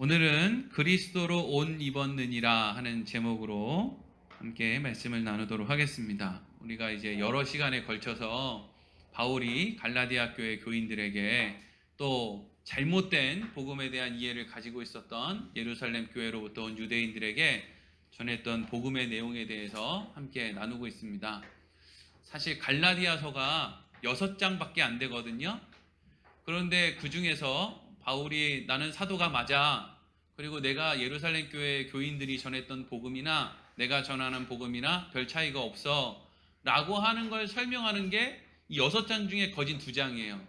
오늘은 그리스도로 옷 입었느니라 하는 제목으로 함께 말씀을 나누도록 하겠습니다. 우리가 이제 여러 시간에 걸쳐서 바울이 갈라디아 교회 교인들에게 또 잘못된 복음에 대한 이해를 가지고 있었던 예루살렘 교회로부터 온 유대인들에게 전했던 복음의 내용에 대해서 함께 나누고 있습니다. 사실 갈라디아서가 6장밖에 안 되거든요. 그런데 그 중에서 바울이 나는 사도가 맞아. 그리고 내가 예루살렘 교회 교인들이 전했던 복음이나 내가 전하는 복음이나 별 차이가 없어. 라고 하는 걸 설명하는 게 이 6장 중에 거진 2장이에요.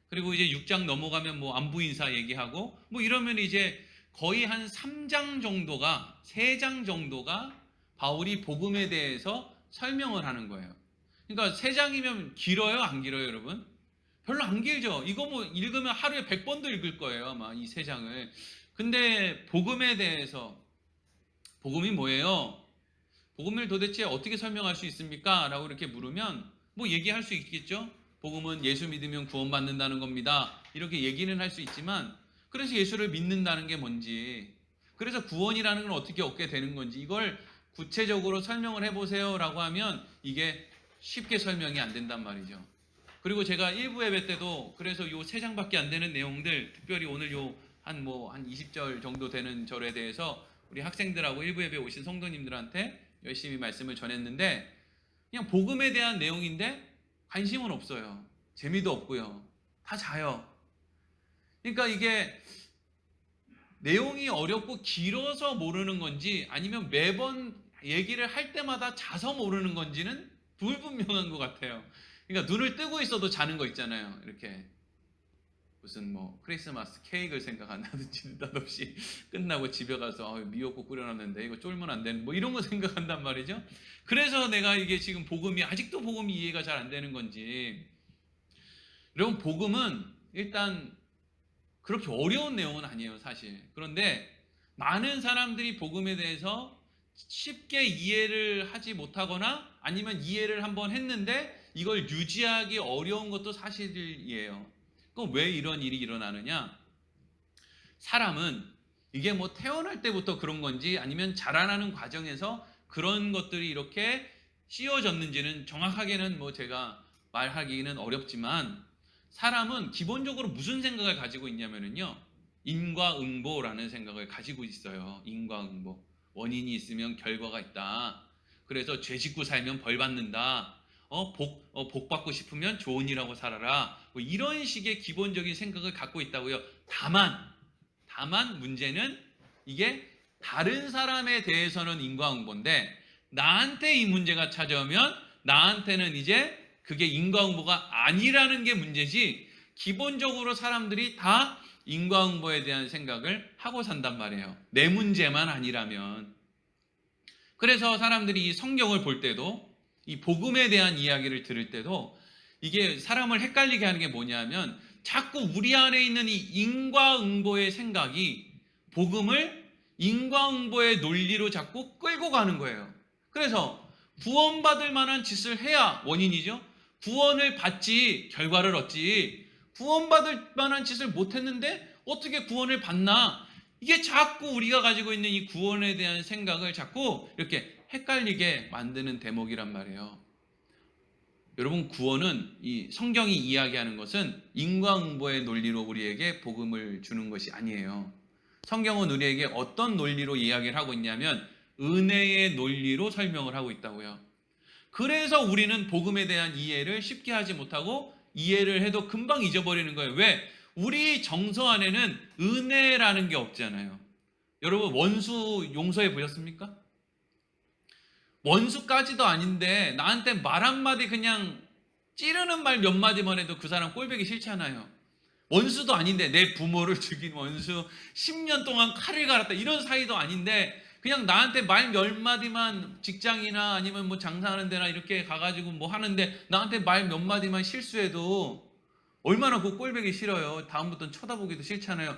그리고 이제 6장 넘어가면 뭐 안부 인사 얘기하고 뭐 이러면 이제 거의 한 3장 정도가, 3장 정도가 바울이 복음에 대해서 설명을 하는 거예요. 그러니까 3장이면 길어요? 안 길어요, 여러분? 별로 안 길죠. 이거 뭐 읽으면 하루에 100번도 읽을 거예요, 아마 이 3장을. 근데 복음에 대해서, 복음이 뭐예요? 복음을 도대체 어떻게 설명할 수 있습니까? 라고 이렇게 물으면 뭐 얘기할 수 있겠죠. 복음은 예수 믿으면 구원받는다는 겁니다. 이렇게 얘기는 할 수 있지만, 그래서 예수를 믿는다는 게 뭔지, 그래서 구원이라는 건 어떻게 얻게 되는 건지, 이걸 구체적으로 설명을 해보세요 라고 하면 이게 쉽게 설명이 안 된단 말이죠. 그리고 제가 1부 예배 때도 그래서 요 3장밖에 안 되는 내용들, 특별히 오늘 요 한 20절 정도 되는 절에 대해서 우리 학생들하고 1부 예배 오신 성도님들한테 열심히 말씀을 전했는데, 그냥 복음에 대한 내용인데 관심은 없어요. 재미도 없고요. 다 자요. 그러니까 이게 내용이 어렵고 길어서 모르는 건지 아니면 매번 얘기를 할 때마다 자서 모르는 건지는 불분명한 것 같아요. 그러니까 눈을 뜨고 있어도 자는 거 있잖아요. 이렇게 무슨 뭐 크리스마스 케이크를 생각한다든지 느닷없이 끝나고 집에 가서 미역국 끓여놨는데 이거 쫄면 안 되는 뭐 이런 거 생각한단 말이죠. 그래서 내가 이게 지금 복음이 아직도 복음이 이해가 잘 안 되는 건지. 여러분, 복음은 일단 그렇게 어려운 내용은 아니에요, 사실. 그런데 많은 사람들이 복음에 대해서 쉽게 이해를 하지 못하거나 아니면 이해를 한번 했는데 이걸 유지하기 어려운 것도 사실이에요. 그럼 왜 이런 일이 일어나느냐? 사람은 이게 뭐 태어날 때부터 그런 건지 아니면 자라나는 과정에서 그런 것들이 이렇게 씌워졌는지는 정확하게는 뭐 제가 말하기는 어렵지만, 사람은 기본적으로 무슨 생각을 가지고 있냐면요, 인과응보라는 생각을 가지고 있어요. 인과응보. 원인이 있으면 결과가 있다. 그래서 죄 짓고 살면 벌 받는다. 복 받고 싶으면 좋은 일하고 살아라. 뭐 이런 식의 기본적인 생각을 갖고 있다고요. 다만 문제는 이게 다른 사람에 대해서는 인과응보인데 나한테 이 문제가 찾아오면 나한테는 이제 그게 인과응보가 아니라는 게 문제지, 기본적으로 사람들이 다 인과응보에 대한 생각을 하고 산단 말이에요. 내 문제만 아니라면. 그래서 사람들이 이 성경을 볼 때도 이 복음에 대한 이야기를 들을 때도 이게 사람을 헷갈리게 하는 게 뭐냐면 자꾸 우리 안에 있는 이 인과응보의 생각이 복음을 인과응보의 논리로 자꾸 끌고 가는 거예요. 그래서 구원받을 만한 짓을 해야 원인이죠. 구원을 받지 결과를 얻지, 구원받을 만한 짓을 못했는데 어떻게 구원을 받나, 이게 자꾸 우리가 가지고 있는 이 구원에 대한 생각을 자꾸 이렇게 헷갈리게 만드는 대목이란 말이에요. 여러분, 구원은 이 성경이 이야기하는 것은 인과응보의 논리로 우리에게 복음을 주는 것이 아니에요. 성경은 우리에게 어떤 논리로 이야기를 하고 있냐면 은혜의 논리로 설명을 하고 있다고요. 그래서 우리는 복음에 대한 이해를 쉽게 하지 못하고 이해를 해도 금방 잊어버리는 거예요. 왜? 우리 정서 안에는 은혜라는 게 없잖아요. 여러분, 원수 용서해 보셨습니까? 원수까지도 아닌데 나한테 말 한마디 그냥 찌르는 말 몇 마디만 해도 그 사람 꼴보기 싫잖아요. 원수도 아닌데, 내 부모를 죽인 원수, 10년 동안 칼을 갈았다 이런 사이도 아닌데 그냥 나한테 말 몇 마디만, 직장이나 아니면 뭐 장사하는 데나 이렇게 가가지고 뭐 하는데 나한테 말 몇 마디만 실수해도 얼마나 그 꼴보기 싫어요. 다음부터는 쳐다보기도 싫잖아요.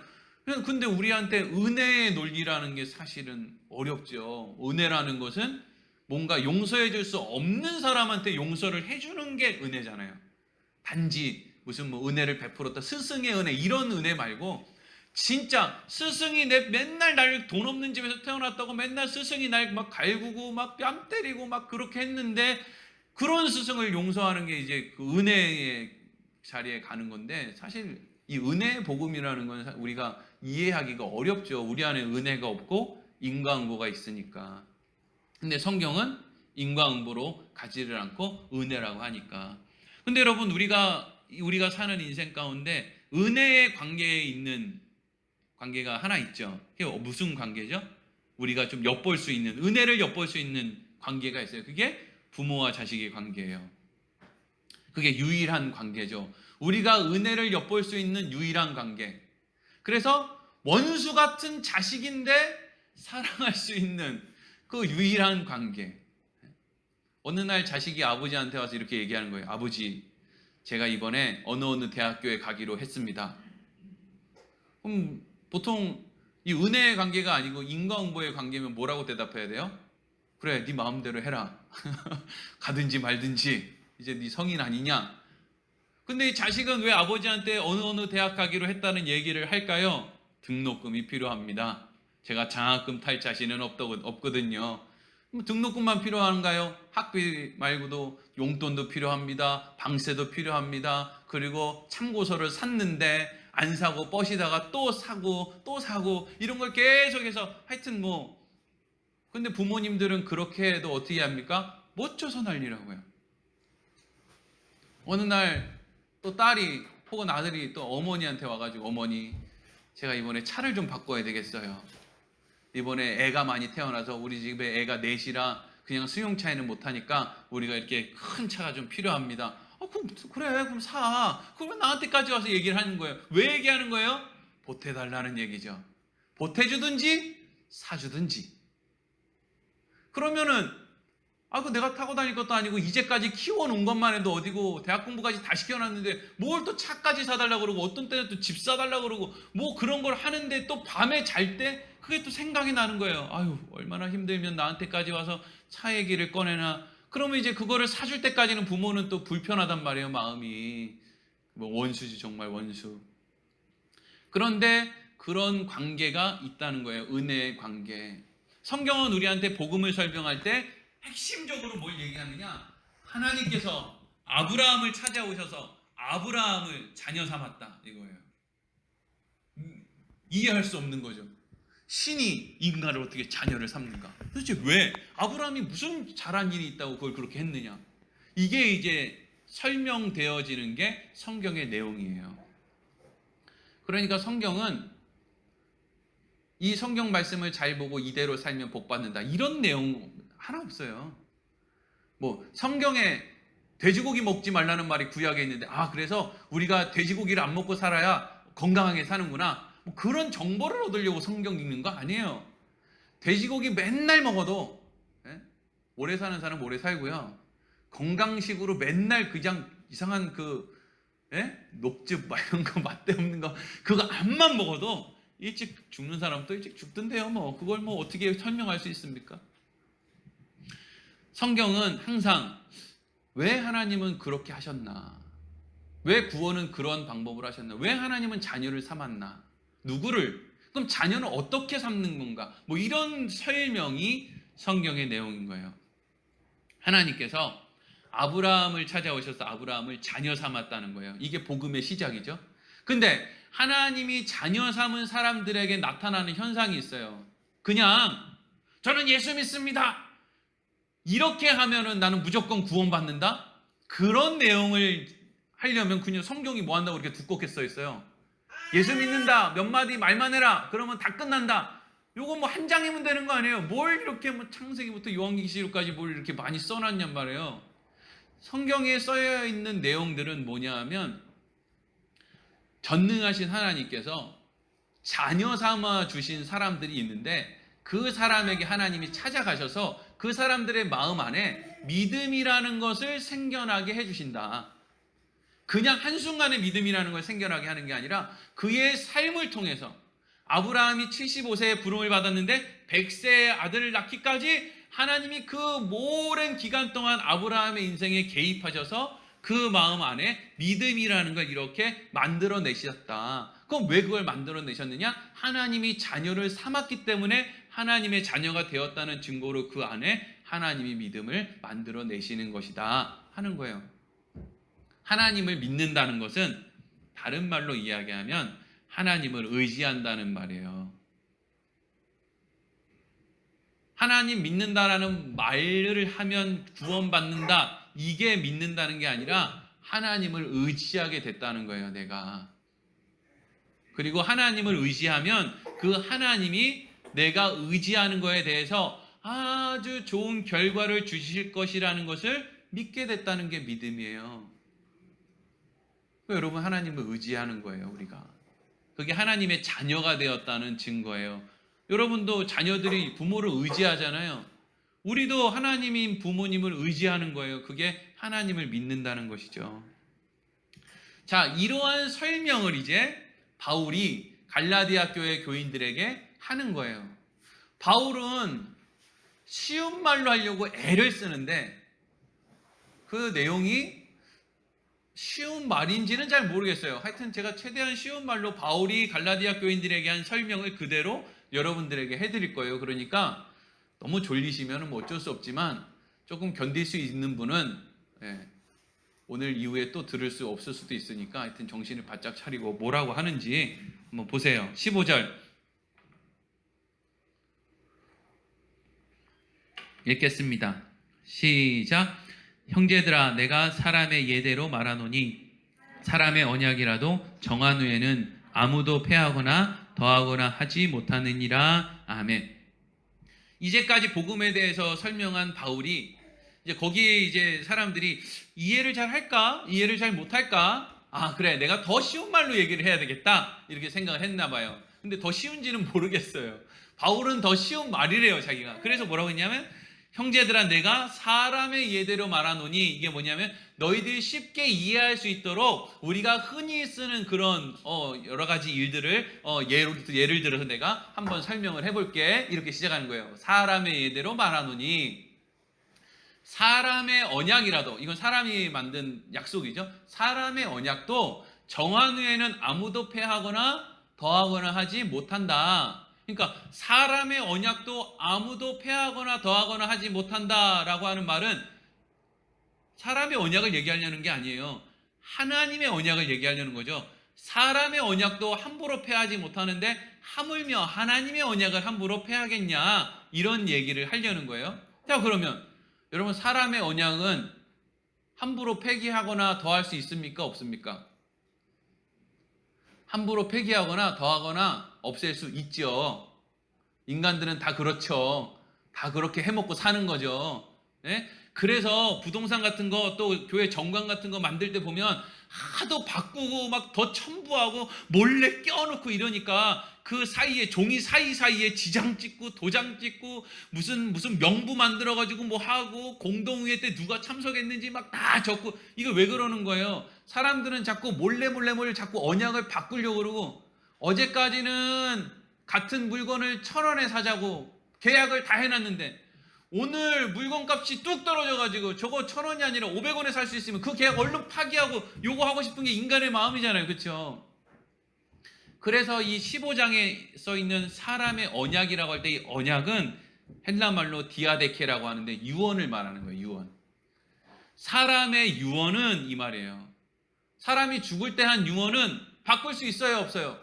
근데 우리한테 은혜의 논리라는 게 사실은 어렵죠. 은혜라는 것은 뭔가 용서해 줄 수 없는 사람한테 용서를 해주는 게 은혜잖아요. 단지 무슨 뭐 은혜를 베풀었다, 스승의 은혜, 이런 은혜 말고 진짜 스승이 맨날 날 돈 없는 집에서 태어났다고 맨날 스승이 날 막 갈구고 막 뺨 때리고 막 그렇게 했는데, 그런 스승을 용서하는 게 이제 그 은혜의 자리에 가는 건데, 사실 이 은혜의 복음이라는 건 우리가 이해하기가 어렵죠. 우리 안에 은혜가 없고 인과응보가 있으니까. 근데 성경은 인과응보로 가지를 않고 은혜라고 하니까. 근데 여러분, 우리가 사는 인생 가운데 은혜의 관계에 있는 관계가 하나 있죠. 그게 무슨 관계죠? 우리가 좀 엿볼 수 있는, 은혜를 엿볼 수 있는 관계가 있어요. 그게 부모와 자식의 관계예요. 그게 유일한 관계죠. 우리가 은혜를 엿볼 수 있는 유일한 관계. 그래서 원수 같은 자식인데 사랑할 수 있는 그 유일한 관계. 어느 날 자식이 아버지한테 와서 이렇게 얘기하는 거예요. 아버지, 제가 이번에 어느 대학교에 가기로 했습니다. 그럼 보통 이 은혜의 관계가 아니고 인과응보의 관계면 뭐라고 대답해야 돼요? 그래, 네 마음대로 해라. 가든지 말든지, 이제 네 성인 아니냐? 근데 이 자식은 왜 아버지한테 어느 대학 가기로 했다는 얘기를 할까요? 등록금이 필요합니다. 제가 장학금 탈 자신은 없거든요. 등록금만 필요한가요? 학비 말고도 용돈도 필요합니다. 방세도 필요합니다. 그리고 참고서를 샀는데 안 사고 뻗이다가 또 사고 이런 걸 계속해서, 하여튼 근데 부모님들은 그렇게 해도 어떻게 합니까? 못 줘서 난리라고요. 어느 날 또 딸이 혹은 아들이 또 어머니한테 와가지고, 어머니, 제가 이번에 차를 좀 바꿔야 되겠어요. 이번에 애가 많이 태어나서 우리 집에 애가 넷이라 그냥 승용차에는 못하니까 우리가 이렇게 큰 차가 좀 필요합니다. 그럼 사. 그러면 나한테까지 와서 얘기를 하는 거예요. 왜 얘기하는 거예요? 보태달라는 얘기죠. 보태주든지 사주든지. 그러면은 그 내가 타고 다닐 것도 아니고 이제까지 키워놓은 것만 해도 어디고, 대학 공부까지 다 시켜놨는데 뭘 또 차까지 사달라고 그러고, 어떤 때는 또 집 사달라고 그러고, 그런 걸 하는데 또 밤에 잘 때 그게 또 생각이 나는 거예요. 아유, 얼마나 힘들면 나한테까지 와서 차 얘기를 꺼내나. 그러면 이제 그거를 사줄 때까지는 부모는 또 불편하단 말이에요, 마음이. 원수지, 정말 원수. 그런데 그런 관계가 있다는 거예요, 은혜의 관계. 성경은 우리한테 복음을 설명할 때 핵심적으로 뭘 얘기하느냐? 하나님께서 아브라함을 찾아오셔서 아브라함을 자녀 삼았다, 이거예요. 이해할 수 없는 거죠. 신이 인간을 어떻게 자녀를 삼는가? 도대체 왜? 아브라함이 무슨 잘한 일이 있다고 그걸 그렇게 했느냐? 이게 이제 설명되어지는 게 성경의 내용이에요. 그러니까 성경은 이 성경 말씀을 잘 보고 이대로 살면 복 받는다, 이런 내용 하나 없어요. 성경에 돼지고기 먹지 말라는 말이 구약에 있는데, 그래서 우리가 돼지고기를 안 먹고 살아야 건강하게 사는구나, 그런 정보를 얻으려고 성경 읽는 거 아니에요. 돼지고기 맨날 먹어도 오래 사는 사람 오래 살고요. 건강식으로 맨날 그냥 이상한 녹즙 이런 거 맛대 없는 거 그거 암만 먹어도 일찍 죽는 사람도 일찍 죽던데요. 그걸 어떻게 설명할 수 있습니까? 성경은 항상 왜 하나님은 그렇게 하셨나? 왜 구원은 그런 방법으로 하셨나? 왜 하나님은 자녀를 삼았나? 누구를? 그럼 자녀는 어떻게 삼는 건가? 이런 설명이 성경의 내용인 거예요. 하나님께서 아브라함을 찾아오셔서 아브라함을 자녀 삼았다는 거예요. 이게 복음의 시작이죠. 근데 하나님이 자녀 삼은 사람들에게 나타나는 현상이 있어요. 그냥 저는 예수 믿습니다, 이렇게 하면은 나는 무조건 구원받는다? 그런 내용을 하려면 그냥 성경이 뭐 한다고 그렇게 두껍게 써 있어요. 예수 믿는다, 몇 마디 말만 해라, 그러면 다 끝난다. 요거 한 장이면 되는 거 아니에요? 뭘 이렇게 창세기부터 요한계시록까지 뭘 이렇게 많이 써놨냔 말이에요. 성경에 써여 있는 내용들은 뭐냐 하면, 전능하신 하나님께서 자녀 삼아 주신 사람들이 있는데, 그 사람에게 하나님이 찾아가셔서 그 사람들의 마음 안에 믿음이라는 것을 생겨나게 해주신다. 그냥 한순간에 믿음이라는 걸 생겨나게 하는 게 아니라 그의 삶을 통해서, 아브라함이 75세에 부름을 받았는데 100세의 아들을 낳기까지 하나님이 그 오랜 기간 동안 아브라함의 인생에 개입하셔서 그 마음 안에 믿음이라는 걸 이렇게 만들어내셨다. 그럼 왜 그걸 만들어내셨느냐? 하나님이 자녀를 삼았기 때문에 하나님의 자녀가 되었다는 증거로 그 안에 하나님이 믿음을 만들어내시는 것이다 하는 거예요. 하나님을 믿는다는 것은 다른 말로 이야기하면 하나님을 의지한다는 말이에요. 하나님 믿는다라는 말을 하면 구원받는다, 이게 믿는다는 게 아니라 하나님을 의지하게 됐다는 거예요, 내가. 그리고 하나님을 의지하면 그 하나님이 내가 의지하는 거에 대해서 아주 좋은 결과를 주실 것이라는 것을 믿게 됐다는 게 믿음이에요. 여러분, 하나님을 의지하는 거예요, 우리가. 그게 하나님의 자녀가 되었다는 증거예요. 여러분도 자녀들이 부모를 의지하잖아요. 우리도 하나님인 부모님을 의지하는 거예요. 그게 하나님을 믿는다는 것이죠. 자, 이러한 설명을 이제 바울이 갈라디아 교회 교인들에게 하는 거예요. 바울은 쉬운 말로 하려고 애를 쓰는데 그 내용이 쉬운 말인지는 잘 모르겠어요. 하여튼 제가 최대한 쉬운 말로 바울이 갈라디아 교인들에게 한 설명을 그대로 여러분들에게 해드릴 거예요. 그러니까 너무 졸리시면 뭐 어쩔 수 없지만 조금 견딜 수 있는 분은 오늘 이후에 또 들을 수 없을 수도 있으니까 하여튼 정신을 바짝 차리고 뭐라고 하는지 한번 보세요. 15절 읽겠습니다. 시작. 형제들아, 내가 사람의 예대로 말하노니 사람의 언약이라도 정한 후에는 아무도 패하거나 더하거나 하지 못하느니라. 아멘. 이제까지 복음에 대해서 설명한 바울이 이제 거기에 이제 사람들이 이해를 잘 할까? 이해를 잘 못할까? 아, 그래, 내가 더 쉬운 말로 얘기를 해야 되겠다, 이렇게 생각을 했나 봐요. 근데 더 쉬운지는 모르겠어요. 바울은 더 쉬운 말이래요, 자기가. 그래서 뭐라고 했냐면 형제들아, 내가 사람의 예대로 말하노니, 이게 뭐냐면 너희들이 쉽게 이해할 수 있도록 우리가 흔히 쓰는 그런 여러 가지 일들을 예를 들어서 내가 한번 설명을 해볼게, 이렇게 시작하는 거예요. 사람의 예대로 말하노니, 사람의 언약이라도, 이건 사람이 만든 약속이죠. 사람의 언약도 정한 후에는 아무도 패하거나 더하거나 하지 못한다. 그러니까 사람의 언약도 아무도 패하거나 더하거나 하지 못한다라고 하는 말은 사람의 언약을 얘기하려는 게 아니에요. 하나님의 언약을 얘기하려는 거죠. 사람의 언약도 함부로 패하지 못하는데 하물며 하나님의 언약을 함부로 패하겠냐, 이런 얘기를 하려는 거예요. 자, 그러면 여러분, 사람의 언약은 함부로 폐기하거나 더할 수 있습니까? 없습니까? 함부로 폐기하거나 더하거나 없앨 수 있죠. 인간들은 다 그렇죠. 다 그렇게 해먹고 사는 거죠. 네? 그래서 부동산 같은 거, 또 교회 정관 같은 거 만들 때 보면 하도 바꾸고 막 더 첨부하고 몰래 껴놓고 이러니까 그 사이에, 종이 사이사이에 지장 찍고 도장 찍고 무슨 명부 만들어가지고 뭐 하고 공동회의 때 누가 참석했는지 막 다 적고, 이거 왜 그러는 거예요? 사람들은 자꾸 몰래 자꾸 언약을 바꾸려고 그러고, 어제까지는 같은 물건을 1,000원에 사자고 계약을 다 해놨는데 오늘 물건값이 뚝 떨어져가지고 저거 1,000원이 아니라 500원에 살 수 있으면 그 계약 얼른 파기하고 요거 하고 싶은 게 인간의 마음이잖아요. 그렇죠? 그래서 이 15장에 써있는 사람의 언약이라고 할 때 이 언약은 헬라말로 디아데케라고 하는데 유언을 말하는 거예요. 유언. 사람의 유언은 이 말이에요. 사람이 죽을 때 한 유언은 바꿀 수 있어요? 없어요?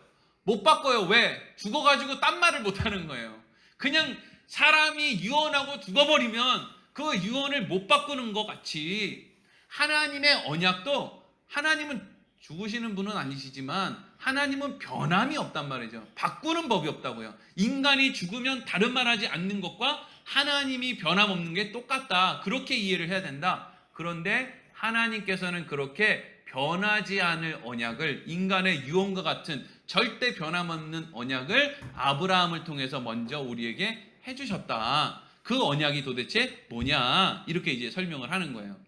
못 바꿔요. 왜? 죽어가지고 딴 말을 못하는 거예요. 그냥 사람이 유언하고 죽어버리면 그 유언을 못 바꾸는 것 같이 하나님의 언약도, 하나님은 죽으시는 분은 아니시지만 하나님은 변함이 없단 말이죠. 바꾸는 법이 없다고요. 인간이 죽으면 다른 말 하지 않는 것과 하나님이 변함없는 게 똑같다, 그렇게 이해를 해야 된다. 그런데 하나님께서는 그렇게 변하지 않을 언약을, 인간의 유언과 같은 절대 변함없는 언약을 아브라함을 통해서 먼저 우리에게 해주셨다. 그 언약이 도대체 뭐냐, 이렇게 이제 설명을 하는 거예요.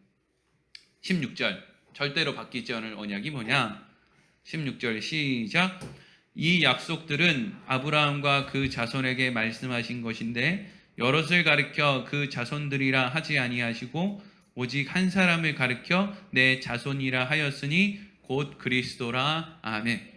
16절, 절대로 바뀌지 않을 언약이 뭐냐. 16절 시작. 이 약속들은 아브라함과 그 자손에게 말씀하신 것인데 여럿을 가리켜 그 자손들이라 하지 아니하시고 오직 한 사람을 가리켜 내 자손이라 하였으니 곧 그리스도라. 아멘.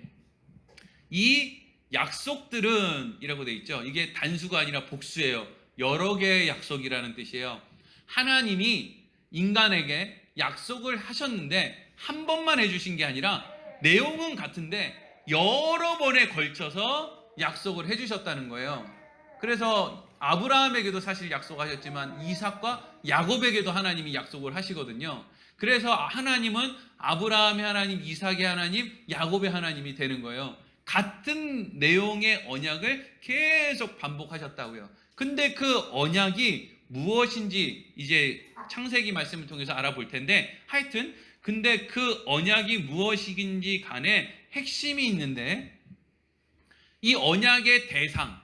이 약속들은 이라고 돼 있죠. 이게 단수가 아니라 복수예요. 여러 개의 약속이라는 뜻이에요. 하나님이 인간에게 약속을 하셨는데 한 번만 해주신 게 아니라 내용은 같은데 여러 번에 걸쳐서 약속을 해주셨다는 거예요. 그래서 아브라함에게도 사실 약속하셨지만 이삭과 야곱에게도 하나님이 약속을 하시거든요. 그래서 하나님은 아브라함의 하나님, 이삭의 하나님, 야곱의 하나님이 되는 거예요. 같은 내용의 언약을 계속 반복하셨다고요. 근데 그 언약이 무엇인지 이제 창세기 말씀을 통해서 알아볼 텐데, 하여튼 근데 그 언약이 무엇인지 간에 핵심이 있는데, 이 언약의 대상을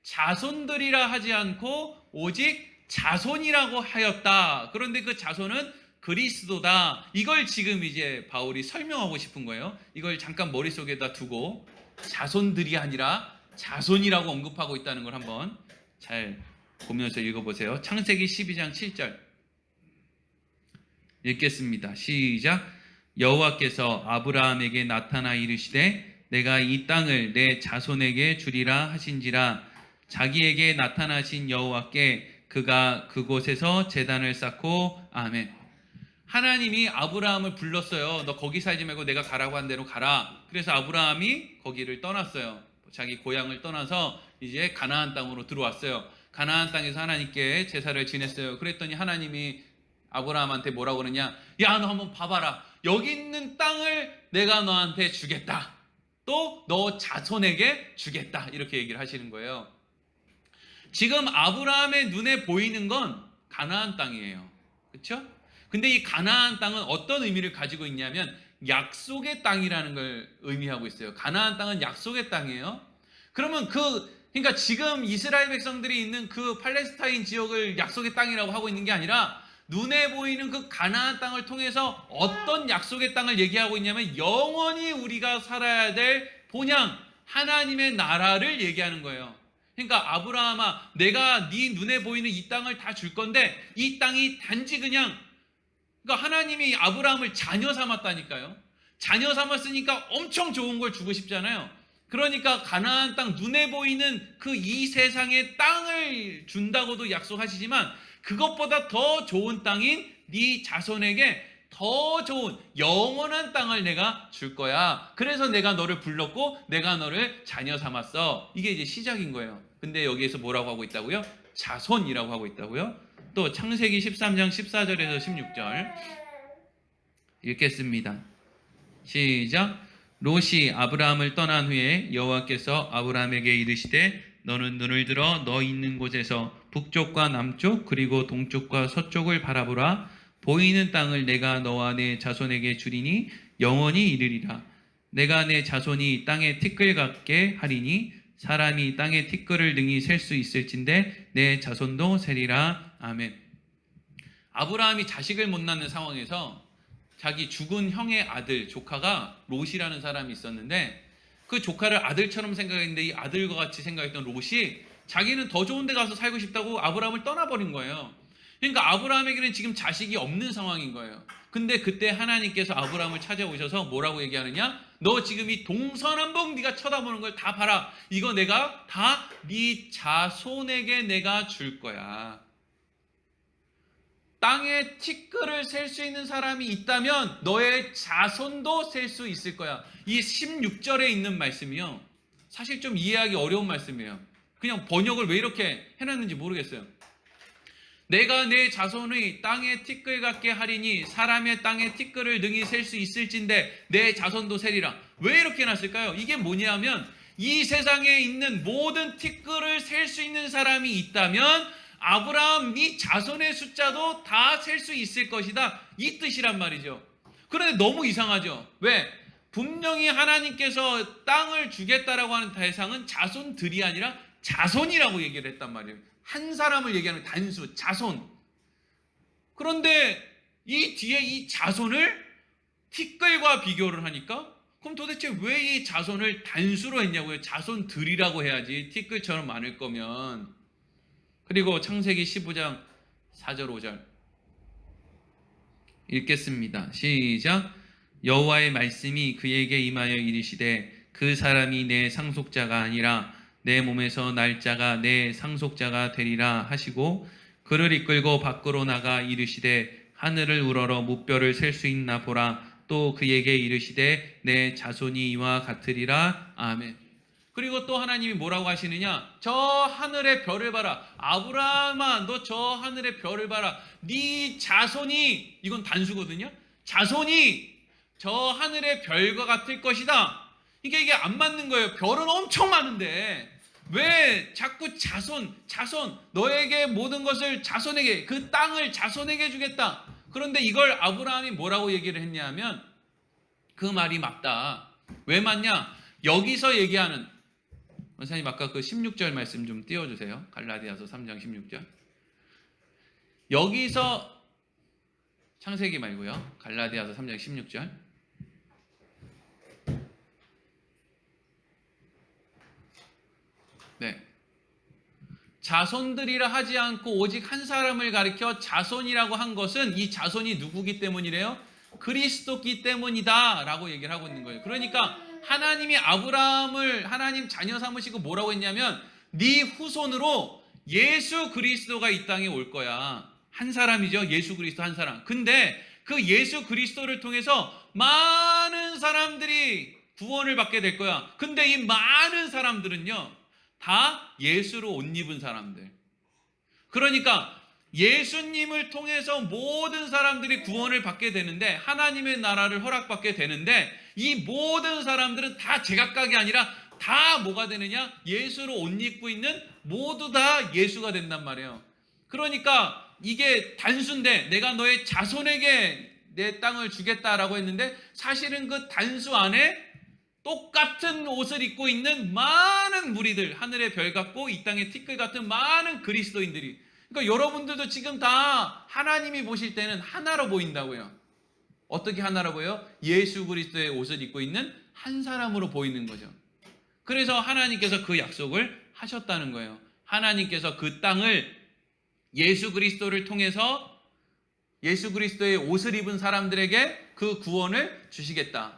자손들이라 하지 않고 오직 자손이라고 하였다. 그런데 그 자손은 그리스도다. 이걸 지금 이제 바울이 설명하고 싶은 거예요. 이걸 잠깐 머릿속에다 두고 자손들이 아니라 자손이라고 언급하고 있다는 걸 한번 잘 보면서 읽어보세요. 창세기 12장 7절 읽겠습니다. 시작. 여호와께서 아브라함에게 나타나 이르시되 내가 이 땅을 내 자손에게 주리라 하신지라. 자기에게 나타나신 여호와께 그가 그곳에서 제단을 쌓고. 아멘. 하나님이 아브라함을 불렀어요. 너 거기 살지 말고 내가 가라고 한 대로 가라. 그래서 아브라함이 거기를 떠났어요. 자기 고향을 떠나서 이제 가나안 땅으로 들어왔어요. 가나안 땅에서 하나님께 제사를 지냈어요. 그랬더니 하나님이 아브라함한테 뭐라고 그러냐? 야, 너 한번 봐봐라. 여기 있는 땅을 내가 너한테 주겠다. 또 너 자손에게 주겠다. 이렇게 얘기를 하시는 거예요. 지금 아브라함의 눈에 보이는 건 가나안 땅이에요. 그렇죠? 근데 이 가나안 땅은 어떤 의미를 가지고 있냐면 약속의 땅이라는 걸 의미하고 있어요. 가나안 땅은 약속의 땅이에요. 그러면 그러니까 지금 이스라엘 백성들이 있는 그 팔레스타인 지역을 약속의 땅이라고 하고 있는 게 아니라 눈에 보이는 그 가나안 땅을 통해서 어떤 약속의 땅을 얘기하고 있냐면 영원히 우리가 살아야 될 본향 하나님의 나라를 얘기하는 거예요. 그러니까 아브라함아, 내가 네 눈에 보이는 이 땅을 다 줄 건데 이 땅이 단지 그냥, 그러니까 하나님이 아브라함을 자녀 삼았다니까요. 자녀 삼았으니까 엄청 좋은 걸 주고 싶잖아요. 그러니까 가나안 땅, 눈에 보이는 그 이 세상의 땅을 준다고도 약속하시지만 그것보다 더 좋은 땅인 네 자손에게 더 좋은 영원한 땅을 내가 줄 거야. 그래서 내가 너를 불렀고 내가 너를 자녀 삼았어. 이게 이제 시작인 거예요. 근데 여기에서 뭐라고 하고 있다고요? 자손이라고 하고 있다고요? 또 창세기 13장 14절에서 16절 읽겠습니다. 시작. 롯이 아브라함을 떠난 후에 여호와께서 아브라함에게 이르시되 너는 눈을 들어 너 있는 곳에서 북쪽과 남쪽 그리고 동쪽과 서쪽을 바라보라. 보이는 땅을 내가 너와 내 자손에게 주리니 영원히 이르리라. 내가 내 자손이 땅에 티끌 같게 하리니 사람이 땅에 티끌을 능히 셀 수 있을진데 내 자손도 세리라. 아멘. 아브라함이 자식을 못 낳는 상황에서 자기 죽은 형의 아들, 조카가 롯이라는 사람이 있었는데 그 조카를 아들처럼 생각했는데 이 아들과 같이 생각했던 롯이 자기는 더 좋은 데 가서 살고 싶다고 아브라함을 떠나버린 거예요. 그러니까 아브라함에게는 지금 자식이 없는 상황인 거예요. 근데 그때 하나님께서 아브라함을 찾아오셔서 뭐라고 얘기하느냐? 너 지금 이 동서남북 네가 쳐다보는 걸 다 봐라. 이거 내가 다 네 자손에게 내가 줄 거야. 땅에 티끌을 셀 수 있는 사람이 있다면 너의 자손도 셀 수 있을 거야. 이 16절에 있는 말씀이요, 사실 좀 이해하기 어려운 말씀이에요. 그냥 번역을 왜 이렇게 해놨는지 모르겠어요. 내가 내 자손의 땅에 티끌 같게 하리니 사람의 땅에 티끌을 능히 셀 수 있을진데 내 자손도 세리라. 왜 이렇게 해놨을까요? 이게 뭐냐면 이 세상에 있는 모든 티끌을 셀 수 있는 사람이 있다면 아브라함 네 자손의 숫자도 다 셀 수 있을 것이다, 이 뜻이란 말이죠. 그런데 너무 이상하죠. 왜? 분명히 하나님께서 땅을 주겠다라고 하는 대상은 자손들이 아니라 자손이라고 얘기를 했단 말이에요. 한 사람을 얘기하는 단수, 자손. 그런데 이 뒤에 이 자손을 티끌과 비교를 하니까 그럼 도대체 왜 이 자손을 단수로 했냐고요. 자손들이라고 해야지, 티끌처럼 많을 거면. 그리고 창세기 15장 4절 5절 읽겠습니다. 시작. 여호와의 말씀이 그에게 임하여 이르시되 그 사람이 내 상속자가 아니라 내 몸에서 날짜가 내 상속자가 되리라 하시고 그를 이끌고 밖으로 나가 이르시되 하늘을 우러러 무뼈를 셀 수 있나 보라. 또 그에게 이르시되 내 자손이 이와 같으리라. 아멘. 그리고 또 하나님이 뭐라고 하시느냐? 저 하늘의 별을 봐라. 아브라함아, 너 저 하늘의 별을 봐라. 네 자손이, 이건 단수거든요. 자손이 저 하늘의 별과 같을 것이다. 이게 안 맞는 거예요. 별은 엄청 많은데 왜 자꾸 자손, 너에게 모든 것을 자손에게, 그 땅을 자손에게 주겠다. 그런데 이걸 아브라함이 뭐라고 얘기를 했냐면 그 말이 맞다. 왜 맞냐? 여기서 얘기하는, 원사님 아까 그 16절 말씀 좀 띄워주세요. 갈라디아서 3장 16절. 여기서 창세기 말고요. 갈라디아서 3장 16절. 네. 자손들이라 하지 않고 오직 한 사람을 가리켜 자손이라고 한 것은 이 자손이 누구기 때문이래요? 그리스도기 때문이다 라고 얘기를 하고 있는 거예요. 그러니까 하나님이 아브라함을 하나님 자녀 삼으시고 뭐라고 했냐면 네 후손으로 예수 그리스도가 이 땅에 올 거야. 한 사람이죠. 예수 그리스도 한 사람. 근데 그 예수 그리스도를 통해서 많은 사람들이 구원을 받게 될 거야. 근데 이 많은 사람들은요, 다 예수로 옷 입은 사람들. 그러니까 예수님을 통해서 모든 사람들이 구원을 받게 되는데, 하나님의 나라를 허락받게 되는데, 이 모든 사람들은 다 제각각이 아니라 다 뭐가 되느냐? 예수로 옷 입고 있는 모두 다 예수가 된단 말이에요. 그러니까 이게 단수인데 내가 너의 자손에게 내 땅을 주겠다라고 했는데, 사실은 그 단수 안에 똑같은 옷을 입고 있는 많은 무리들, 하늘의 별 같고 이 땅의 티끌 같은 많은 그리스도인들이, 그러니까 여러분들도 지금 다 하나님이 보실 때는 하나로 보인다고요. 어떻게 하나로 보여요? 예수 그리스도의 옷을 입고 있는 한 사람으로 보이는 거죠. 그래서 하나님께서 그 약속을 하셨다는 거예요. 하나님께서 그 땅을 예수 그리스도를 통해서 예수 그리스도의 옷을 입은 사람들에게 그 구원을 주시겠다.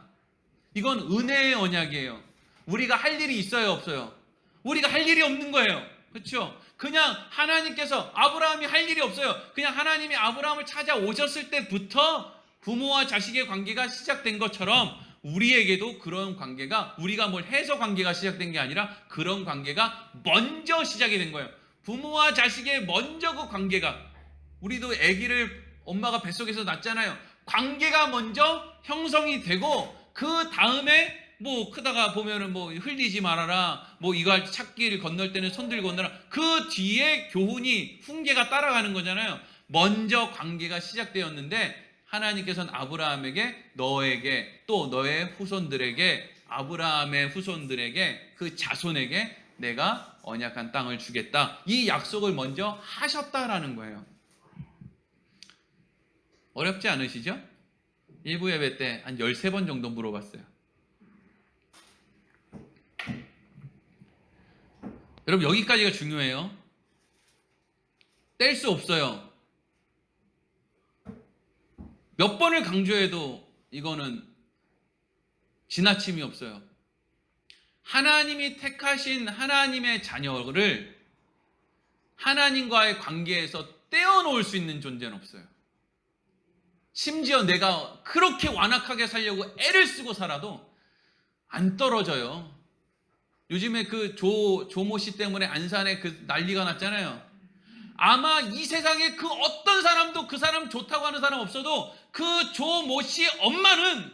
이건 은혜의 언약이에요. 우리가 할 일이 있어요, 없어요? 우리가 할 일이 없는 거예요. 그렇죠? 그냥 하나님께서, 아브라함이 할 일이 없어요. 그냥 하나님이 아브라함을 찾아오셨을 때부터 부모와 자식의 관계가 시작된 것처럼 우리에게도 그런 관계가, 우리가 뭘 해서 관계가 시작된 게 아니라 그런 관계가 먼저 시작이 된 거예요. 부모와 자식의 먼저 그 관계가, 우리도 아기를 엄마가 뱃속에서 낳잖아요. 관계가 먼저 형성이 되고 그 다음에 뭐 크다가 보면은 뭐 흘리지 말아라, 뭐 이거 찾기를 건널 때는 손 들고 건너라, 그 뒤에 교훈이 훈계가 따라가는 거잖아요. 먼저 관계가 시작되었는데 하나님께서는 아브라함에게, 너에게, 또 너의 후손들에게, 아브라함의 후손들에게, 그 자손에게 내가 언약한 땅을 주겠다, 이 약속을 먼저 하셨다라는 거예요. 어렵지 않으시죠? 일부 예배 때 한 13번 정도 물어봤어요. 여러분, 여기까지가 중요해요. 뗄 수 없어요. 몇 번을 강조해도 이거는 지나침이 없어요. 하나님이 택하신 하나님의 자녀를 하나님과의 관계에서 떼어놓을 수 있는 존재는 없어요. 심지어 내가 그렇게 완악하게 살려고 애를 쓰고 살아도 안 떨어져요. 요즘에 그 조모 씨 때문에 안산에 그 난리가 났잖아요. 아마 이 세상에 그 어떤 사람도 그 사람 좋다고 하는 사람 없어도 그 조모 씨 엄마는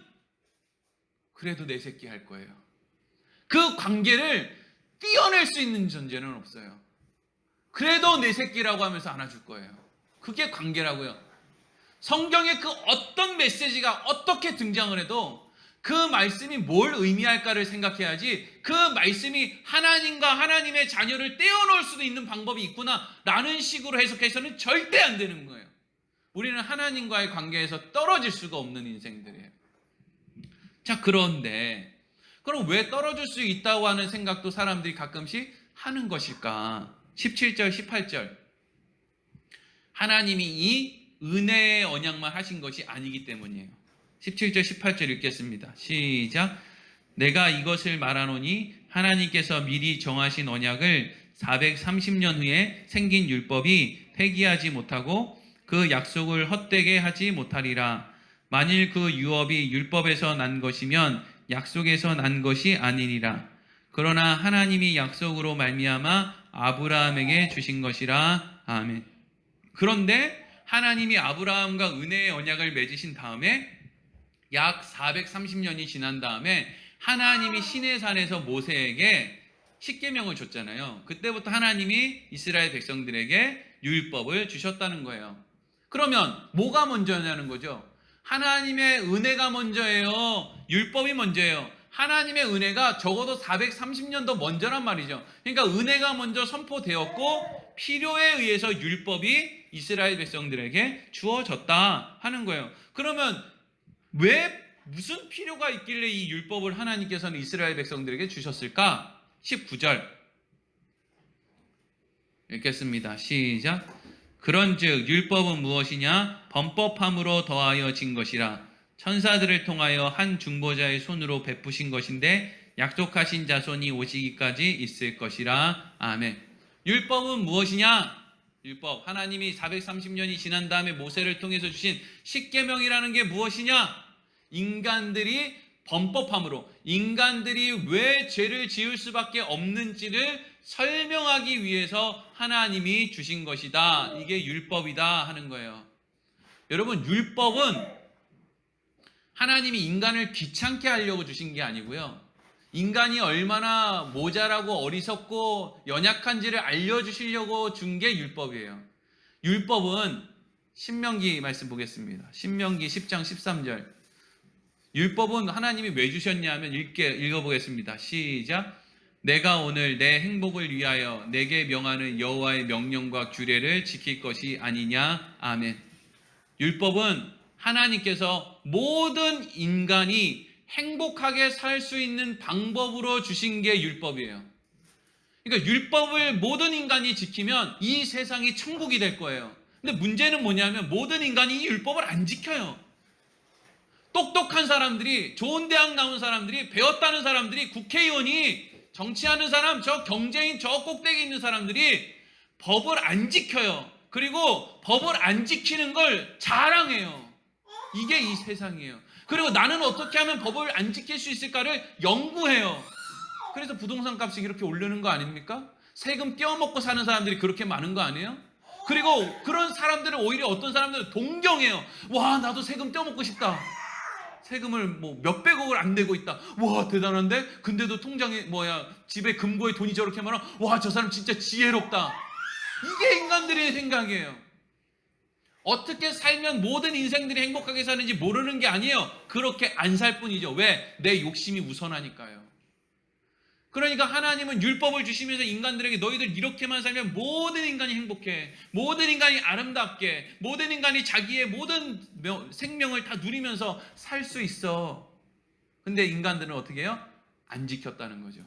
그래도 내 새끼 할 거예요. 그 관계를 띄어낼 수 있는 존재는 없어요. 그래도 내 새끼라고 하면서 안아줄 거예요. 그게 관계라고요. 성경의 그 어떤 메시지가 어떻게 등장을 해도 그 말씀이 뭘 의미할까를 생각해야지, 그 말씀이 하나님과 하나님의 자녀를 떼어놓을 수도 있는 방법이 있구나 라는 식으로 해석해서는 절대 안 되는 거예요. 우리는 하나님과의 관계에서 떨어질 수가 없는 인생들이에요. 자, 그런데 그럼 왜 떨어질 수 있다고 하는 생각도 사람들이 가끔씩 하는 것일까? 17절 18절, 하나님이 이 은혜의 언약만 하신 것이 아니기 때문이에요. 17절 18절 읽겠습니다. 시작. 내가 이것을 말하노니 하나님께서 미리 정하신 언약을 430년 후에 생긴 율법이 폐기하지 못하고 그 약속을 헛되게 하지 못하리라. 만일 그 유업이 율법에서 난 것이면 약속에서 난 것이 아니니라. 그러나 하나님이 약속으로 말미암아 아브라함에게 주신 것이라. 아멘. 그런데 하나님이 아브라함과 은혜의 언약을 맺으신 다음에 약 430년이 지난 다음에 하나님이 시내산에서 모세에게 십계명을 줬잖아요. 그때부터 하나님이 이스라엘 백성들에게 율법을 주셨다는 거예요. 그러면 뭐가 먼저냐는 거죠. 하나님의 은혜가 먼저예요? 율법이 먼저예요? 하나님의 은혜가 적어도 430년 더 먼저란 말이죠. 그러니까 은혜가 먼저 선포되었고 필요에 의해서 율법이 이스라엘 백성들에게 주어졌다 하는 거예요. 그러면 왜 무슨 필요가 있길래 이 율법을 하나님께서는 이스라엘 백성들에게 주셨을까? 19절 읽겠습니다. 시작. 그런즉 율법은 무엇이냐? 범법함으로 더하여 진 것이라. 천사들을 통하여 한 중보자의 손으로 베푸신 것인데 약속하신 자손이 오시기까지 있을 것이라. 아멘. 율법은 무엇이냐? 율법, 하나님이 430년이 지난 다음에 모세를 통해서 주신 십계명이라는 게 무엇이냐? 인간들이 범법함으로, 인간들이 왜 죄를 지을 수밖에 없는지를 설명하기 위해서 하나님이 주신 것이다. 이게 율법이다 하는 거예요. 여러분, 율법은 하나님이 인간을 귀찮게 하려고 주신 게 아니고요. 인간이 얼마나 모자라고 어리석고 연약한지를 알려주시려고 준 게 율법이에요. 율법은 신명기 말씀 보겠습니다. 신명기 10장 13절. 율법은 하나님이 왜 주셨냐면 읽어보겠습니다. 시작. 내가 오늘 내 행복을 위하여 내게 명하는 여호와의 명령과 규례를 지킬 것이 아니냐. 아멘. 율법은 하나님께서 모든 인간이 행복하게 살 수 있는 방법으로 주신 게 율법이에요. 그러니까 율법을 모든 인간이 지키면 이 세상이 천국이 될 거예요. 근데 문제는 뭐냐면 모든 인간이 이 율법을 안 지켜요. 똑똑한 사람들이, 좋은 대학 나온 사람들이, 배웠다는 사람들이, 국회의원이, 정치하는 사람, 저 경제인, 저 꼭대기 있는 사람들이 법을 안 지켜요. 그리고 법을 안 지키는 걸 자랑해요. 이게 이 세상이에요. 그리고 나는 어떻게 하면 법을 안 지킬 수 있을까를 연구해요. 그래서 부동산 값이 이렇게 오르는 거 아닙니까? 세금 떼어먹고 사는 사람들이 그렇게 많은 거 아니에요? 그리고 그런 사람들은 오히려 어떤 사람들은 동경해요. 와, 나도 세금 떼어먹고 싶다. 세금을 뭐 몇백억을 안 내고 있다. 와, 대단한데? 근데도 통장에 집에 금고에 돈이 저렇게 많아. 와, 저 사람 진짜 지혜롭다. 이게 인간들의 생각이에요. 어떻게 살면 모든 인생들이 행복하게 사는지 모르는 게 아니에요. 그렇게 안 살 뿐이죠. 왜? 내 욕심이 우선하니까요. 그러니까 하나님은 율법을 주시면서 인간들에게 너희들 이렇게만 살면 모든 인간이 행복해. 모든 인간이 아름답게, 모든 인간이 자기의 모든 생명을 다 누리면서 살 수 있어. 근데 인간들은 어떻게 해요? 안 지켰다는 거죠.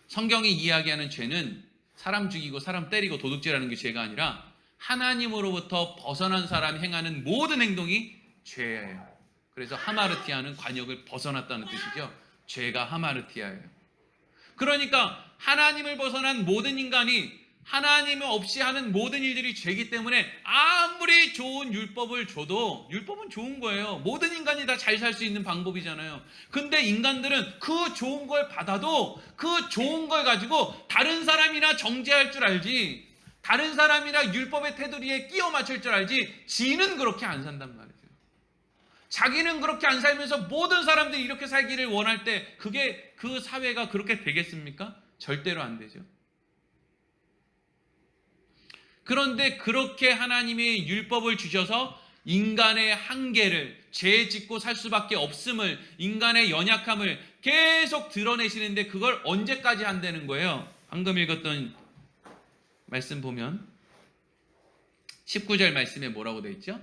성경이 이야기하는 죄는 사람 죽이고 사람 때리고 도둑질하는 게 죄가 아니라 하나님으로부터 벗어난 사람이 행하는 모든 행동이 죄예요. 그래서 하마르티아는 관역을 벗어났다는 뜻이죠. 죄가 하마르티아예요. 그러니까 하나님을 벗어난 모든 인간이 하나님 없이 하는 모든 일들이 죄이기 때문에 아무리 좋은 율법을 줘도 율법은 좋은 거예요. 모든 인간이 다 잘 살 수 있는 방법이잖아요. 근데 인간들은 그 좋은 걸 받아도 그 좋은 걸 가지고 다른 사람이나 정죄할 줄 알지, 다른 사람이나 율법의 테두리에 끼워 맞출 줄 알지, 지는 그렇게 안 산단 말이에요. 자기는 그렇게 안 살면서 모든 사람들이 이렇게 살기를 원할 때 그게 그 사회가 그렇게 되겠습니까? 절대로 안 되죠. 그런데 그렇게 하나님이 율법을 주셔서 인간의 한계를, 죄 짓고 살 수밖에 없음을, 인간의 연약함을 계속 드러내시는데 그걸 언제까지 한다는 거예요? 방금 읽었던 말씀 보면 19절 말씀에 뭐라고 되어 있죠?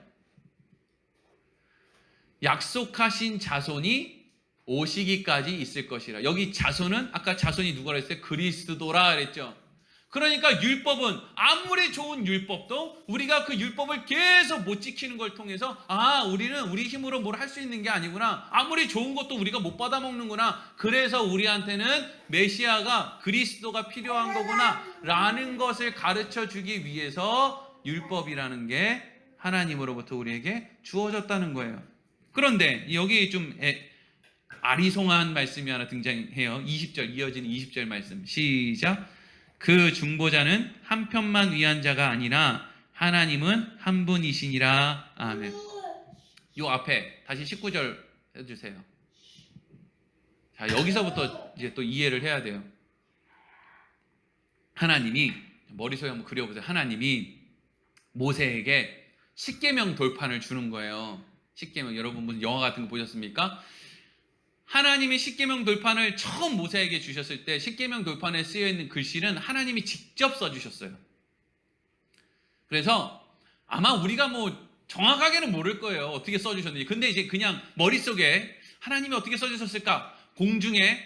약속하신 자손이 오시기까지 있을 것이라. 여기 자손은 아까 자손이 누구라 했어요? 그리스도라 그랬죠. 그러니까 율법은 아무리 좋은 율법도 우리가 그 율법을 계속 못 지키는 걸 통해서 우리는 우리 힘으로 뭘 할 수 있는 게 아니구나. 아무리 좋은 것도 우리가 못 받아먹는구나. 그래서 우리한테는 메시아가 그리스도가 필요한 거구나 라는 것을 가르쳐 주기 위해서 율법이라는 게 하나님으로부터 우리에게 주어졌다는 거예요. 그런데 여기 좀 아리송한 말씀이 하나 등장해요. 20절 이어지는 20절 말씀 시작. 그 중보자는 한 편만 위한 자가 아니라 하나님은 한 분이시니라. 아멘. 요 앞에 다시 19절 해주세요. 자, 여기서부터 이제 또 이해를 해야 돼요. 하나님이 머릿속에 한번 그려보세요. 하나님이 모세에게 십계명 돌판을 주는 거예요. 십계명, 여러분 무슨 영화 같은 거 보셨습니까? 하나님이 십계명 돌판을 처음 모세에게 주셨을 때 십계명 돌판에 쓰여 있는 글씨는 하나님이 직접 써주셨어요. 그래서 아마 우리가 뭐 정확하게는 모를 거예요. 어떻게 써주셨는지. 근데 이제 그냥 머릿속에 하나님이 어떻게 써주셨을까? 공중에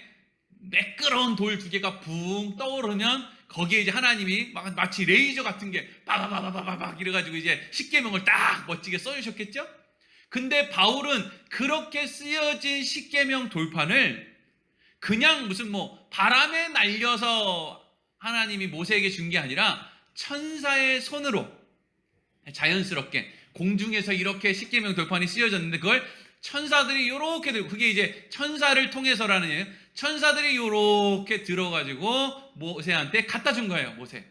매끄러운 돌 두 개가 붕 떠오르면 거기에 이제 하나님이 마치 레이저 같은 게 바바바바바박 이래가지고 이제 십계명을 딱 멋지게 써주셨겠죠? 근데 바울은 그렇게 쓰여진 십계명 돌판을 그냥 무슨 뭐 바람에 날려서 하나님이 모세에게 준 게 아니라 천사의 손으로 자연스럽게 공중에서 이렇게 십계명 돌판이 쓰여졌는데 그걸 천사들이 요렇게 들고, 그게 이제 천사를 통해서라는 얘기예요. 천사들이 요렇게 들어가지고 모세한테 갖다 준 거예요. 모세.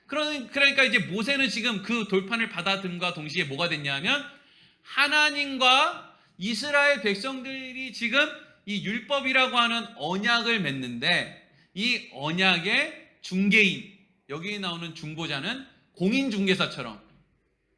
그러니까 이제 모세는 지금 그 돌판을 받아들임과 동시에 뭐가 됐냐 하면 하나님과 이스라엘 백성들이 지금 이 율법이라고 하는 언약을 맺는데 이 언약의 중개인, 여기 나오는 중보자는 공인중개사처럼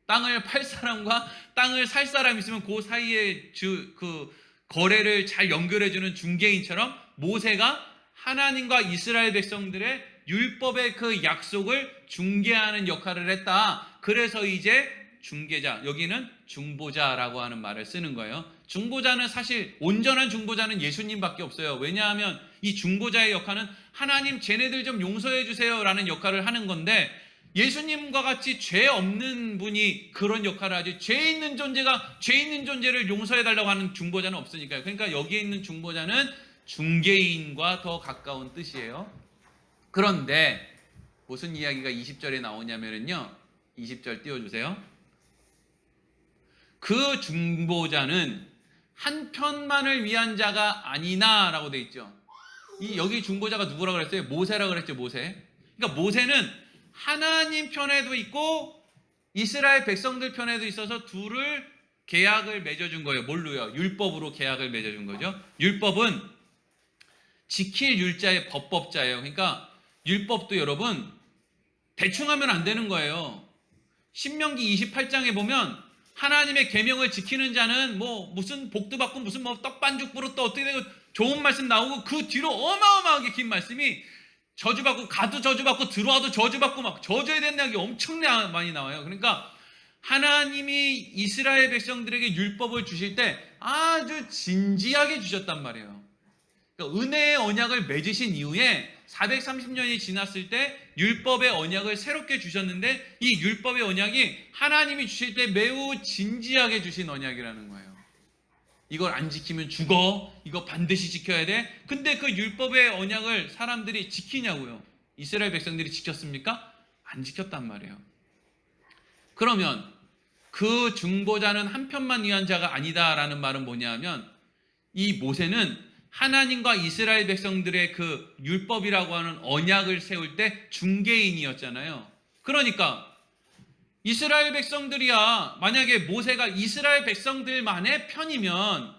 땅을 팔 사람과 땅을 살 사람이 있으면 그 사이에 그 거래를 잘 연결해주는 중개인처럼 모세가 하나님과 이스라엘 백성들의 율법의 그 약속을 중개하는 역할을 했다. 그래서 이제 중개자, 여기는 중보자라고 하는 말을 쓰는 거예요. 중보자는 사실 온전한 중보자는 예수님밖에 없어요. 왜냐하면 이 중보자의 역할은 하나님 쟤네들 좀 용서해 주세요 라는 역할을 하는 건데 예수님과 같이 죄 없는 분이 그런 역할을 하지 죄 있는 존재가 죄 있는 존재를 용서해 달라고 하는 중보자는 없으니까요. 그러니까 여기에 있는 중보자는 중개인과 더 가까운 뜻이에요. 그런데 무슨 이야기가 20절에 나오냐면요, 20절 띄워주세요. 그 중보자는 한 편만을 위한 자가 아니나 라고 돼 있죠. 여기 중보자가 누구라고 그랬어요? 모세라고 그랬죠. 모세. 그러니까 모세는 하나님 편에도 있고 이스라엘 백성들 편에도 있어서 둘을 계약을 맺어준 거예요. 뭘로요? 율법으로 계약을 맺어준 거죠. 율법은 지킬 율자의 법법자예요. 그러니까 율법도 여러분 대충 하면 안 되는 거예요. 신명기 28장에 보면 하나님의 계명을 지키는 자는 뭐 무슨 복도 받고 무슨 뭐 떡반죽 부르 또 어떻게 되고 좋은 말씀 나오고 그 뒤로 어마어마하게 긴 말씀이 저주받고 가도 저주받고 들어와도 저주받고 막 저주에 대한 이야기 엄청나게 많이 나와요. 그러니까 하나님이 이스라엘 백성들에게 율법을 주실 때 아주 진지하게 주셨단 말이에요. 그러니까 은혜의 언약을 맺으신 이후에 430년이 지났을 때 율법의 언약을 새롭게 주셨는데 이 율법의 언약이 하나님이 주실 때 매우 진지하게 주신 언약이라는 거예요. 이걸 안 지키면 죽어. 이거 반드시 지켜야 돼. 근데 그 율법의 언약을 사람들이 지키냐고요. 이스라엘 백성들이 지켰습니까? 안 지켰단 말이에요. 그러면 그 중보자는 한 편만 위한 자가 아니다라는 말은 뭐냐 하면 이 모세는 하나님과 이스라엘 백성들의 그 율법이라고 하는 언약을 세울 때 중개인이었잖아요. 그러니까 이스라엘 백성들이야 만약에 모세가 이스라엘 백성들만의 편이면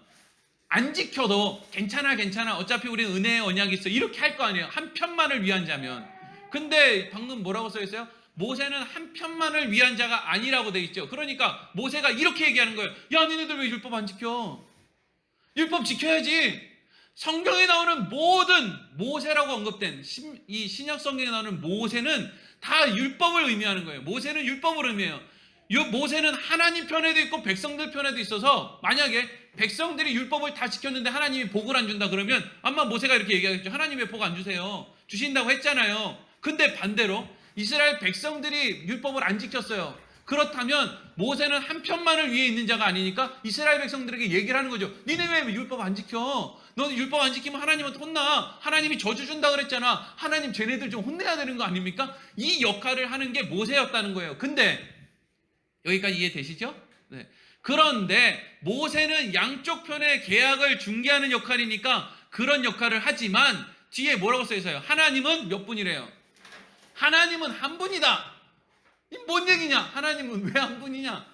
안 지켜도 괜찮아 어차피 우리는 은혜의 언약이 있어 이렇게 할 거 아니에요. 한 편만을 위한 자면. 근데 방금 뭐라고 써 있어요? 모세는 한 편만을 위한 자가 아니라고 돼 있죠. 그러니까 모세가 이렇게 얘기하는 거예요. 야 니네들 왜 율법 안 지켜? 율법 지켜야지. 성경에 나오는 모든 모세라고 언급된 이 신약 성경에 나오는 모세는 다 율법을 의미하는 거예요. 모세는 율법을 의미해요. 모세는 하나님 편에도 있고 백성들 편에도 있어서 만약에 백성들이 율법을 다 지켰는데 하나님이 복을 안 준다 그러면 아마 모세가 이렇게 얘기하겠죠. 하나님 왜 복 안 주세요? 주신다고 했잖아요. 근데 반대로 이스라엘 백성들이 율법을 안 지켰어요. 그렇다면 모세는 한편만을 위해 있는 자가 아니니까 이스라엘 백성들에게 얘기를 하는 거죠. 니네 왜 율법 안 지켜? 너 율법 안 지키면 하나님한테 혼나. 하나님이 저주 준다 그랬잖아. 하나님 쟤네들 좀 혼내야 되는 거 아닙니까? 이 역할을 하는 게 모세였다는 거예요. 근데 여기까지 이해되시죠? 네. 그런데 모세는 양쪽 편의 계약을 중개하는 역할이니까 그런 역할을 하지만 뒤에 뭐라고 써 있어요? 하나님은 몇 분이래요? 하나님은 한 분이다. 이 뭔 얘기냐? 하나님은 왜 한 분이냐?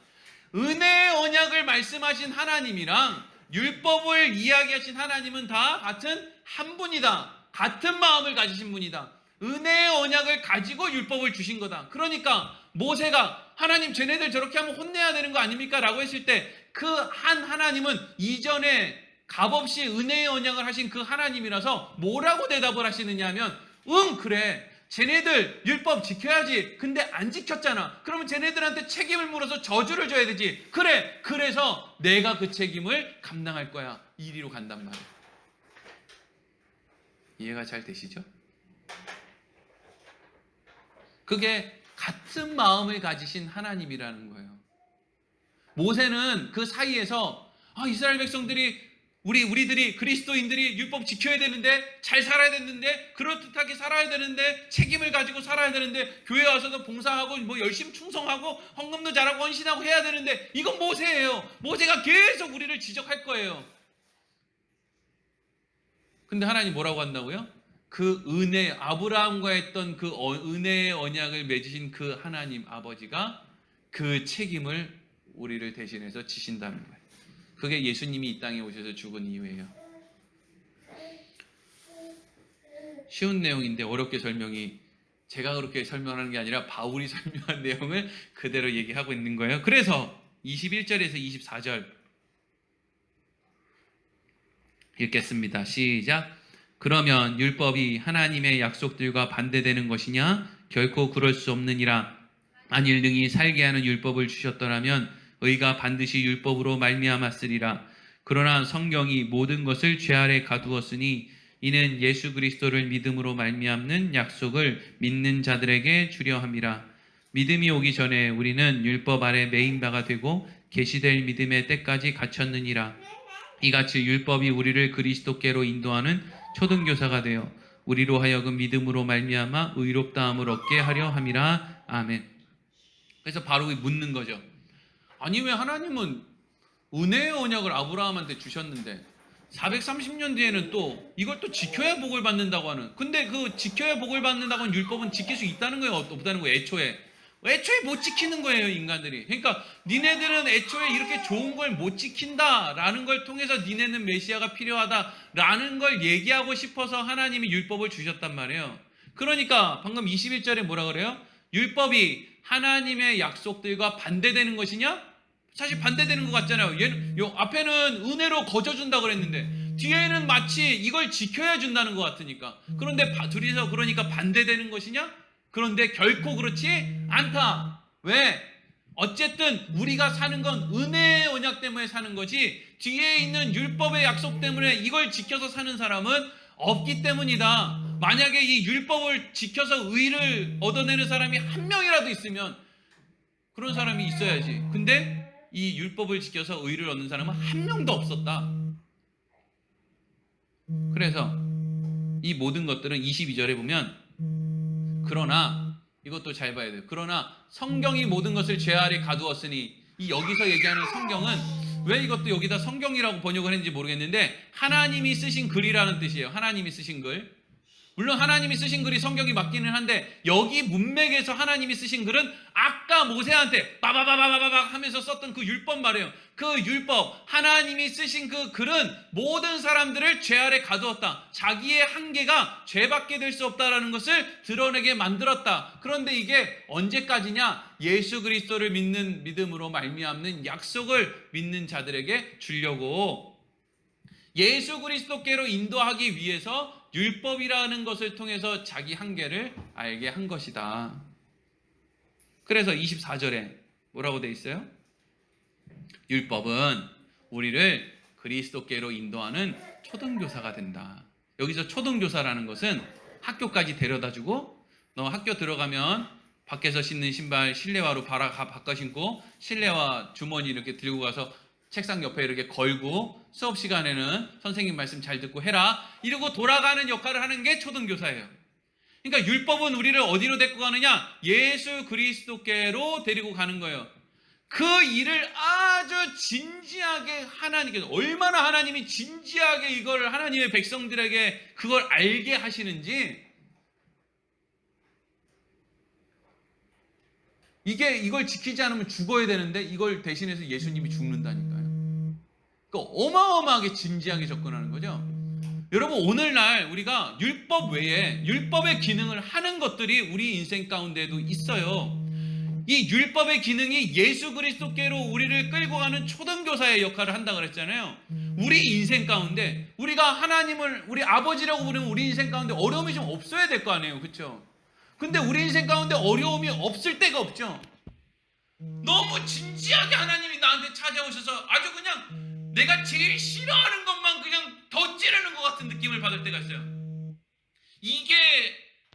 은혜의 언약을 말씀하신 하나님이랑 율법을 이야기하신 하나님은 다 같은 한 분이다. 같은 마음을 가지신 분이다. 은혜의 언약을 가지고 율법을 주신 거다. 그러니까 모세가 하나님 쟤네들 저렇게 하면 혼내야 되는 거 아닙니까? 라고 했을 때 그 한 하나님은 이전에 값없이 은혜의 언약을 하신 그 하나님이라서 뭐라고 대답을 하시느냐 하면 그래. 쟤네들 율법 지켜야지. 근데 안 지켰잖아. 그러면 쟤네들한테 책임을 물어서 저주를 줘야 되지. 그래. 그래서 내가 그 책임을 감당할 거야. 이리로 간단 말이야. 이해가 잘 되시죠? 그게 같은 마음을 가지신 하나님이라는 거예요. 모세는 그 사이에서 이스라엘 백성들이 우리들이 그리스도인들이 율법 지켜야 되는데 잘 살아야 되는데 그럴듯하게 살아야 되는데 책임을 가지고 살아야 되는데 교회 와서도 봉사하고 뭐 열심히 충성하고 헌금도 잘하고 헌신하고 해야 되는데 이건 모세예요. 모세가 계속 우리를 지적할 거예요. 근데 하나님 뭐라고 한다고요? 그 은혜, 아브라함과 했던 그 은혜의 언약을 맺으신 그 하나님 아버지가 그 책임을 우리를 대신해서 지신다는 거예요. 그게 예수님이 이 땅에 오셔서 죽은 이유예요. 쉬운 내용인데 어렵게 설명이 제가 그렇게 설명하는 게 아니라 바울이 설명한 내용을 그대로 얘기하고 있는 거예요. 그래서 21절에서 24절 읽겠습니다. 시작. 그러면 율법이 하나님의 약속들과 반대되는 것이냐? 결코 그럴 수 없느니라. 만일 능히 살게 하는 율법을 주셨더라면 의가 반드시 율법으로 말미암았으리라. 그러나 성경이 모든 것을 죄 아래 가두었으니 이는 예수 그리스도를 믿음으로 말미암는 약속을 믿는 자들에게 주려 함이라. 믿음이 오기 전에 우리는 율법 아래 매인 바가 되고 계시될 믿음의 때까지 갇혔느니라. 이같이 율법이 우리를 그리스도께로 인도하는 초등교사가 되어 우리로 하여금 믿음으로 말미암아 의롭다함을 얻게 하려 함이라. 아멘. 그래서 바로 묻는 거죠. 아니 왜 하나님은 은혜의 언약을 아브라함한테 주셨는데 430년 뒤에는 또 이걸 또 지켜야 복을 받는다고 하는, 근데 그 지켜야 복을 받는다고 하는 율법은 지킬 수 있다는 거예요? 없다는 거예요? 애초에 못 지키는 거예요, 인간들이. 그러니까 니네들은 애초에 이렇게 좋은 걸 못 지킨다라는 걸 통해서 니네는 메시아가 필요하다라는 걸 얘기하고 싶어서 하나님이 율법을 주셨단 말이에요. 그러니까 방금 21절에 뭐라 그래요? 율법이 하나님의 약속들과 반대되는 것이냐? 사실 반대되는 것 같잖아요. 요 앞에는 은혜로 거저준다 그랬는데 뒤에는 마치 이걸 지켜야 준다는 것 같으니까. 그런데 둘이서 그러니까 반대되는 것이냐? 그런데 결코 그렇지 않다. 왜? 어쨌든 우리가 사는 건 은혜의 언약 때문에 사는 거지 뒤에 있는 율법의 약속 때문에 이걸 지켜서 사는 사람은 없기 때문이다. 만약에 이 율법을 지켜서 의를 얻어내는 사람이 한 명이라도 있으면 그런 사람이 있어야지. 근데 이 율법을 지켜서 의를 얻는 사람은 한 명도 없었다. 그래서 이 모든 것들은 22절에 보면 그러나 이것도 잘 봐야 돼요. 그러나 성경이 모든 것을 죄 아래 가두었으니, 이 여기서 얘기하는 성경은 왜 이것도 여기다 성경이라고 번역을 했는지 모르겠는데 하나님이 쓰신 글이라는 뜻이에요. 하나님이 쓰신 글. 물론 하나님이 쓰신 글이 성경이 맞기는 한데 여기 문맥에서 하나님이 쓰신 글은 아까 모세한테 빠바바바바박 하면서 썼던 그 율법 말이에요. 그 율법, 하나님이 쓰신 그 글은 모든 사람들을 죄 아래 가두었다. 자기의 한계가 죄밖에 될 수 없다라는 것을 드러내게 만들었다. 그런데 이게 언제까지냐? 예수 그리스도를 믿는 믿음으로 말미암는 약속을 믿는 자들에게 주려고 예수 그리스도께로 인도하기 위해서 율법이라는 것을 통해서 자기 한계를 알게 한 것이다. 그래서 24절에 뭐라고 돼 있어요? 율법은 우리를 그리스도께로 인도하는 초등교사가 된다. 여기서 초등교사라는 것은 학교까지 데려다주고 너 학교 들어가면 밖에서 신는 신발 실내화로 바꿔 신고 실내화 주머니 이렇게 들고 가서 책상 옆에 이렇게 걸고 수업 시간에는 선생님 말씀 잘 듣고 해라. 이러고 돌아가는 역할을 하는 게 초등교사예요. 그러니까 율법은 우리를 어디로 데리고 가느냐? 예수 그리스도께로 데리고 가는 거예요. 그 일을 아주 진지하게 하나님께서, 얼마나 하나님이 진지하게 이걸 하나님의 백성들에게 그걸 알게 하시는지, 이걸 지키지 않으면 죽어야 되는데 이걸 대신해서 예수님이 죽는다니까요. 그러니까 어마어마하게 진지하게 접근하는 거죠. 여러분, 오늘날 우리가 율법 외에 율법의 기능을 하는 것들이 우리 인생 가운데도 있어요. 이 율법의 기능이 예수 그리스도께로 우리를 끌고 가는 초등교사의 역할을 한다 그랬잖아요. 우리 인생 가운데 우리가 하나님을 우리 아버지라고 부르면 우리 인생 가운데 어려움이 좀 없어야 될 거 아니에요. 그렇죠? 근데 우리 인생 가운데 어려움이 없을 때가 없죠. 너무 진지하게 하나님이 나한테 찾아오셔서 아주 그냥 내가 제일 싫어하는 것만 그냥 더 찌르는 것 같은 느낌을 받을 때가 있어요. 이게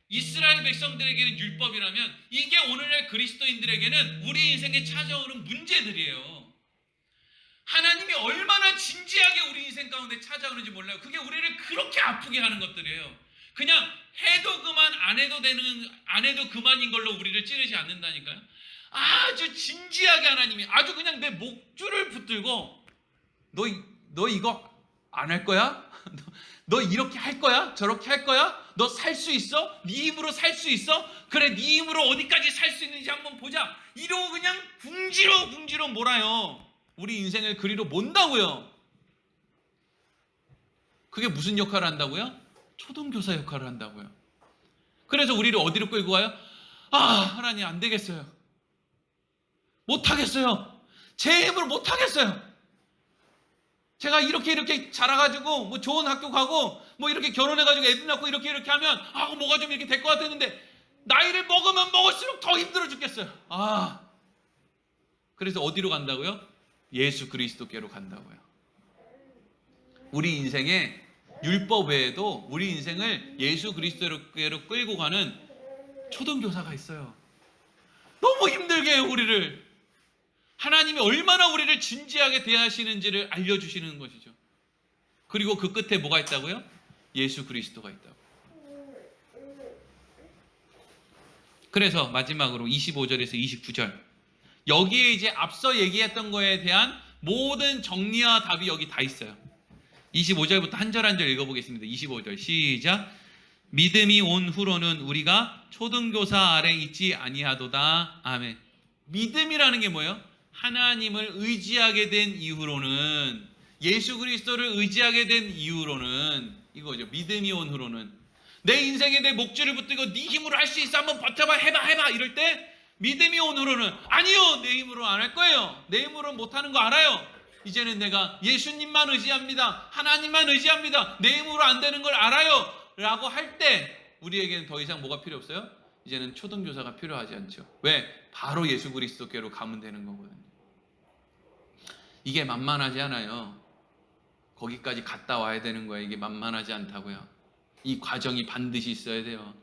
이스라엘 백성들에게는 율법이라면 이게 오늘날 그리스도인들에게는 우리 인생에 찾아오는 문제들이에요. 하나님이 얼마나 진지하게 우리 인생 가운데 찾아오는지 몰라요. 그게 우리를 그렇게 아프게 하는 것들이에요. 그냥 해도 그만 안 해도 그만인 걸로 우리를 찌르지 않는다니까요. 아주 진지하게 하나님이 아주 그냥 내 목줄을 붙들고 너 이거 안 할 거야? 너 이렇게 할 거야? 저렇게 할 거야? 너 살 수 있어? 네 힘으로 살 수 있어? 그래, 네 힘으로 어디까지 살 수 있는지 한번 보자. 이러고 그냥 궁지로 몰아요. 우리 인생을 그리로 몬다고요. 그게 무슨 역할을 한다고요? 초등교사 역할을 한다고요. 그래서 우리를 어디로 끌고 가요? 하나님 안 되겠어요. 못하겠어요. 제 힘으로 못하겠어요. 제가 이렇게 자라가지고 뭐 좋은 학교 가고 뭐 이렇게 결혼해가지고 애들 낳고 이렇게 하면 뭐가 좀 이렇게 될 것 같았는데 나이를 먹으면 먹을수록 더 힘들어 죽겠어요. 그래서 어디로 간다고요? 예수 그리스도께로 간다고요. 우리 인생에 율법 외에도 우리 인생을 예수 그리스도께로 끌고 가는 초등교사가 있어요. 너무 힘들게 해요, 우리를. 하나님이 얼마나 우리를 진지하게 대하시는지를 알려주시는 것이죠. 그리고 그 끝에 뭐가 있다고요? 예수 그리스도가 있다고. 그래서 마지막으로 25절에서 29절, 여기에 이제 앞서 얘기했던 거에 대한 모든 정리와 답이 여기 다 있어요. 25절부터 한 절 한 절 읽어보겠습니다. 25절 시작. 믿음이 온 후로는 우리가 초등교사 아래 있지 아니하도다. 아멘. 믿음이라는 게 뭐예요? 하나님을 의지하게 된 이후로는, 예수 그리스도를 의지하게 된 이후로는 이거죠. 믿음이 온 후로는 내 인생에 내 목줄을 붙들고 네 힘으로 할 수 있어, 한번 버텨봐, 해봐 이럴 때 믿음이 온 후로는 아니요, 내 힘으로 안 할 거예요. 내 힘으로 못하는 거 알아요. 이제는 내가 예수님만 의지합니다. 하나님만 의지합니다. 내 힘으로 안 되는 걸 알아요 라고 할 때 우리에게는 더 이상 뭐가 필요 없어요? 이제는 초등교사가 필요하지 않죠. 왜? 바로 예수 그리스도께로 가면 되는 거거든요. 이게 만만하지 않아요. 거기까지 갔다 와야 되는 거예요. 이게 만만하지 않다고요. 이 과정이 반드시 있어야 돼요.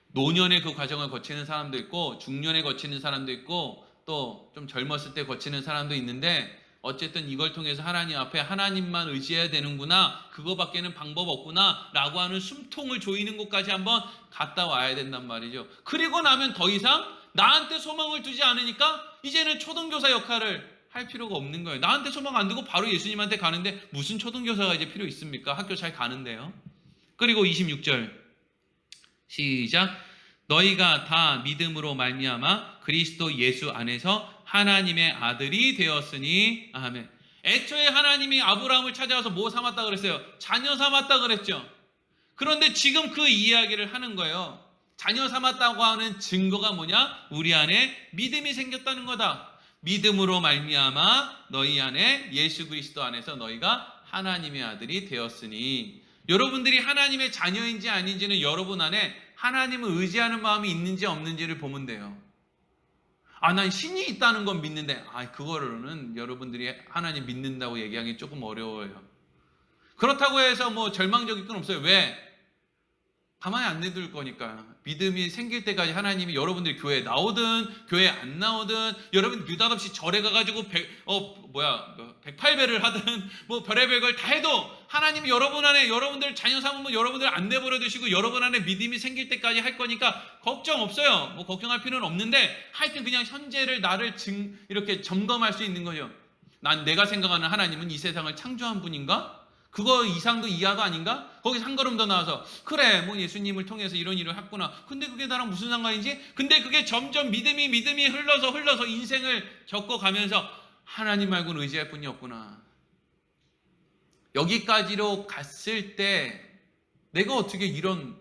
노년에 그 과정을 거치는 사람도 있고 중년에 거치는 사람도 있고 또 좀 젊었을 때 거치는 사람도 있는데, 어쨌든 이걸 통해서 하나님 앞에 하나님만 의지해야 되는구나, 그거밖에는 방법 없구나 라고 하는 숨통을 조이는 곳까지 한번 갔다 와야 된단 말이죠. 그리고 나면 더 이상 나한테 소망을 두지 않으니까 이제는 초등교사 역할을 할 필요가 없는 거예요. 나한테 소망 안 두고 바로 예수님한테 가는데 무슨 초등교사가 이제 필요 있습니까? 학교 잘 가는데요. 그리고 26절 시작. 너희가 다 믿음으로 말미암아 그리스도 예수 안에서 하나님의 아들이 되었으니. 아멘. 애초에 하나님이 아브라함을 찾아와서 뭐 삼았다 그랬어요? 자녀 삼았다 그랬죠. 그런데 지금 그 이야기를 하는 거예요. 자녀 삼았다고 하는 증거가 뭐냐? 우리 안에 믿음이 생겼다는 거다. 믿음으로 말미암아 너희 안에 예수 그리스도 안에서 너희가 하나님의 아들이 되었으니. 여러분들이 하나님의 자녀인지 아닌지는 여러분 안에 하나님을 의지하는 마음이 있는지 없는지를 보면 돼요. 난 신이 있다는 건 믿는데 그거로는 여러분들이 하나님 믿는다고 얘기하기 조금 어려워요. 그렇다고 해서 뭐 절망적일 건 없어요. 왜? 가만히 안 내둘 거니까. 믿음이 생길 때까지 하나님이 여러분들이 교회에 나오든 교회에 안 나오든 여러분 느닷없이 절에 가가지고 108배를 하든 뭐 별의별 걸 다 해도 하나님이 여러분 안에 여러분들 자녀 삼으면 여러분들 안 내버려 두시고 여러분 안에 믿음이 생길 때까지 할 거니까 걱정 없어요. 뭐 걱정할 필요는 없는데 하여튼 그냥 현재를 나를 이렇게 점검할 수 있는 거죠. 난 내가 생각하는 하나님은 이 세상을 창조한 분인가? 그거 이상도 이하도 아닌가? 거기서 한 걸음 더 나와서 그래 뭐 예수님을 통해서 이런 일을 했구나. 근데 그게 나랑 무슨 상관이지? 근데 그게 점점 믿음이 흘러서 인생을 겪어가면서 하나님 말고는 의지할 분이 없구나. 여기까지로 갔을 때 내가 어떻게 이런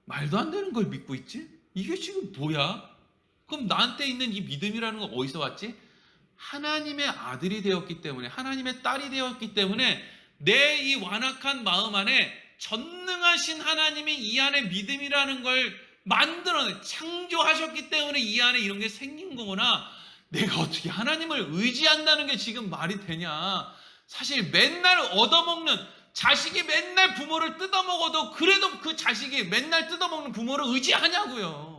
말도 안 되는 걸 믿고 있지? 이게 지금 뭐야? 그럼 나한테 있는 이 믿음이라는 건 어디서 왔지? 하나님의 아들이 되었기 때문에, 하나님의 딸이 되었기 때문에 내 이 완악한 마음 안에 전능하신 하나님이 이 안에 믿음이라는 걸 만들어내 창조하셨기 때문에 이 안에 이런 게 생긴 거구나. 내가 어떻게 하나님을 의지한다는 게 지금 말이 되냐? 사실 맨날 얻어먹는 자식이 맨날 부모를 뜯어먹어도 그래도 그 자식이 맨날 뜯어먹는 부모를 의지하냐고요.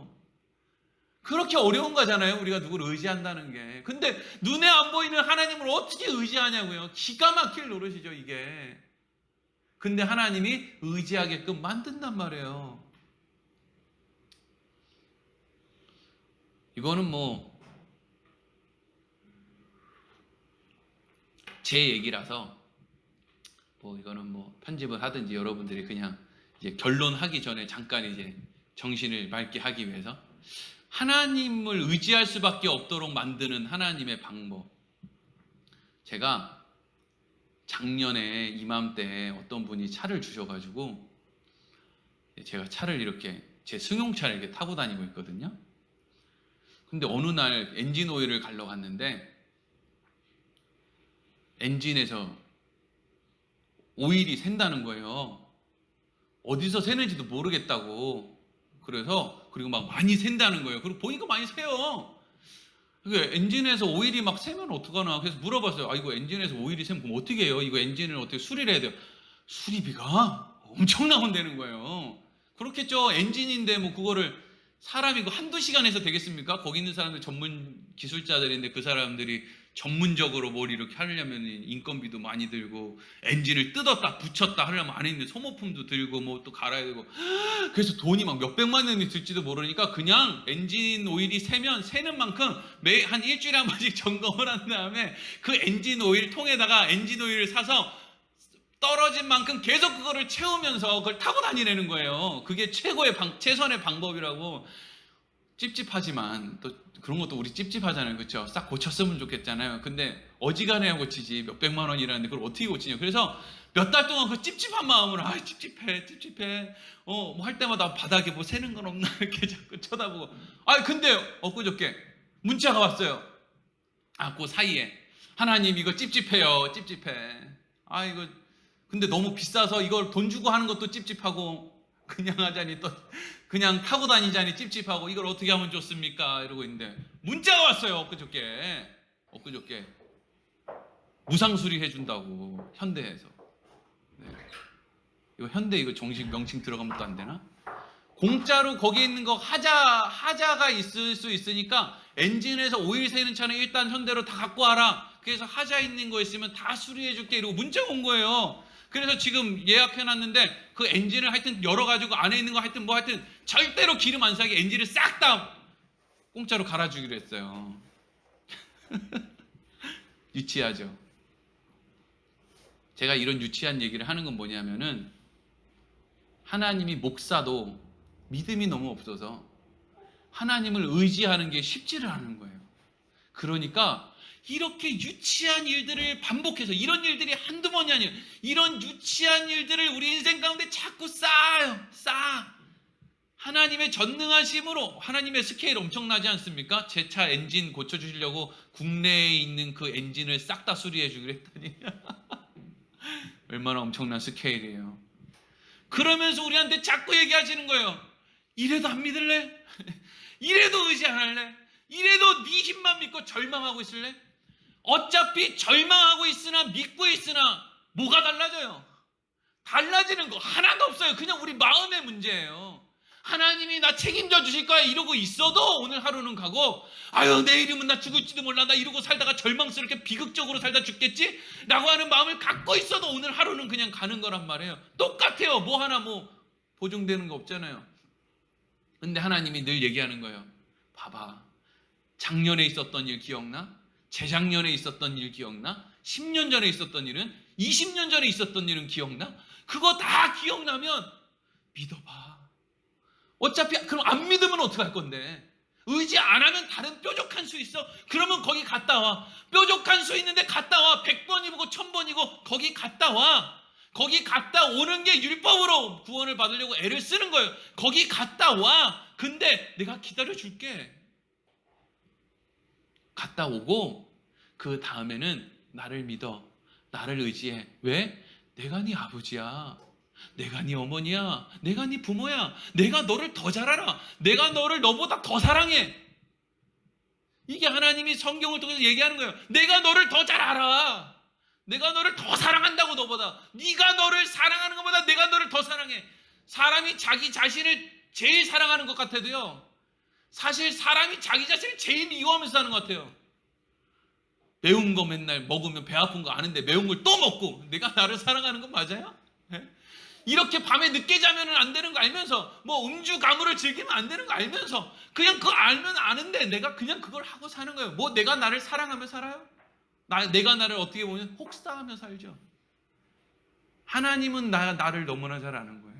그렇게 어려운 거잖아요. 우리가 누구를 의지한다는 게. 근데 눈에 안 보이는 하나님을 어떻게 의지하냐고요. 기가 막힐 노릇이죠, 이게. 근데 하나님이 의지하게끔 만든단 말이에요. 이거는 뭐 제 얘기라서 뭐 이거는 뭐 편집을 하든지 여러분들이 그냥 이제 결론하기 전에 잠깐 이제 정신을 맑게 하기 위해서 하나님을 의지할 수밖에 없도록 만드는 하나님의 방법. 제가 작년에 이맘때 어떤 분이 차를 주셔가지고 제가 차를 이렇게 제 승용차를 이렇게 타고 다니고 있거든요. 근데 어느 날 엔진 오일을 갈러 갔는데 엔진에서 오일이 샌다는 거예요. 어디서 새는지도 모르겠다고. 그리고 막 많이 샌다는 거예요. 그리고 보니까 많이 새요. 엔진에서 오일이 막 새면 어떡하나. 그래서 물어봤어요. 이거 엔진에서 오일이 새면 그럼 어떻게 해요? 이거 엔진을 어떻게 수리를 해야 돼요? 수리비가 엄청 나온다는 거예요. 그렇겠죠. 엔진인데 뭐 그거를 사람이 한두 시간에서 되겠습니까? 거기 있는 사람들 전문 기술자들인데 그 사람들이 전문적으로 뭘 이렇게 하려면 인건비도 많이 들고 엔진을 뜯었다 붙였다 하려면 안에 있는 소모품도 들고 뭐 또 갈아야 되고 그래서 돈이 막 몇백만 원이 들지도 모르니까 그냥 엔진 오일이 새는 만큼 매 한 일주일에 한 번씩 점검을 한 다음에 그 엔진 오일 통에다가 엔진 오일을 사서 떨어진 만큼 계속 그거를 채우면서 그걸 타고 다니라는 거예요. 그게 최선의 방법이라고. 찝찝하지만 또 그런 것도 우리 찝찝하잖아요. 그렇죠? 싹 고쳤으면 좋겠잖아요. 근데 어지간해야 고치지 몇백만 원이라는데 그걸 어떻게 고치냐. 그래서 몇 달 동안 그 찝찝한 마음으로 찝찝해 뭐 할 때마다 바닥에 뭐 새는 건 없나 이렇게 자꾸 쳐다보고 근데 엊그저께 문자가 왔어요. 그 사이에 하나님 이거 찝찝해요. 이거 근데 너무 비싸서 이걸 돈 주고 하는 것도 찝찝하고 그냥 하자니 또 그냥 타고 다니자니 찝찝하고 이걸 어떻게 하면 좋습니까? 이러고 있는데 문자가 왔어요. 엊그저께 무상 수리해 준다고 현대에서. 네. 이거 현대 이거 정식 명칭 들어가면 또 안 되나? 공짜로 거기 있는 거 하자가 있을 수 있으니까 엔진에서 오일 새는 차는 일단 현대로 다 갖고 와라. 그래서 하자 있는 거 있으면 다 수리해 줄게 이러고 문자가 온 거예요. 그래서 지금 예약해놨는데 그 엔진을 하여튼 열어가지고 안에 있는 거 하여튼 절대로 기름 안 사게 엔진을 싹 다 공짜로 갈아주기로 했어요. 유치하죠. 제가 이런 유치한 얘기를 하는 건 뭐냐면은 하나님이 목사도 믿음이 너무 없어서 하나님을 의지하는 게 쉽지를 않은 거예요. 그러니까 이렇게 유치한 일들을 반복해서 이런 일들이 한두 번이 아니에요. 이런 유치한 일들을 우리 인생 가운데 자꾸 쌓아요. 하나님의 전능하심으로 하나님의 스케일 엄청나지 않습니까? 제 차 엔진 고쳐주시려고 국내에 있는 그 엔진을 싹 다 수리해 주기로 했더니 얼마나 엄청난 스케일이에요. 그러면서 우리한테 자꾸 얘기하시는 거예요. 이래도 안 믿을래? 이래도 의지 안 할래? 이래도 네 힘만 믿고 절망하고 있을래? 어차피 절망하고 있으나 믿고 있으나 뭐가 달라져요? 달라지는 거 하나도 없어요. 그냥 우리 마음의 문제예요. 하나님이 나 책임져 주실 거야 이러고 있어도 오늘 하루는 가고, 아유 내일이면 나 죽을지도 몰라, 나 이러고 살다가 절망스럽게 비극적으로 살다 죽겠지 라고 하는 마음을 갖고 있어도 오늘 하루는 그냥 가는 거란 말이에요. 똑같아요. 뭐 하나 뭐 보증되는 거 없잖아요. 근데 하나님이 늘 얘기하는 거예요. 봐봐, 작년에 있었던 일 기억나? 재작년에 있었던 일 기억나? 10년 전에 있었던 일은, 20년 전에 있었던 일은 기억나? 그거 다 기억나면 믿어봐. 어차피 그럼 안 믿으면 어떡할 건데? 의지 안 하면 다른 뾰족한 수 있어? 그러면 거기 갔다 와. 뾰족한 수 있는데 갔다 와. 100번이고 1000번이고 거기 갔다 와. 거기 갔다 오는 게 율법으로 구원을 받으려고 애를 쓰는 거예요. 거기 갔다 와. 근데 내가 기다려줄게. 갔다 오고 그 다음에는 나를 믿어. 나를 의지해. 왜? 내가 네 아버지야. 내가 네 어머니야. 내가 네 부모야. 내가 너를 더 잘 알아. 내가 너를 너보다 더 사랑해. 이게 하나님이 성경을 통해서 얘기하는 거예요. 내가 너를 더 잘 알아. 내가 너를 더 사랑한다고 너보다. 네가 너를 사랑하는 것보다 내가 너를 더 사랑해. 사람이 자기 자신을 제일 사랑하는 것 같아도요, 사실 사람이 자기 자신을 제일 미워하면서 사는 것 같아요. 매운 거 맨날 먹으면 배 아픈 거 아는데 매운 걸 또 먹고, 내가 나를 사랑하는 건 맞아요? 이렇게 밤에 늦게 자면 안 되는 거 알면서, 뭐 음주 가무를 즐기면 안 되는 거 알면서, 그냥 그거 알면 아는데 내가 그냥 그걸 하고 사는 거예요. 뭐 내가 나를 사랑하며 살아요? 내가 나를 어떻게 보면 혹사하며 살죠. 하나님은 나를 너무나 잘 아는 거예요.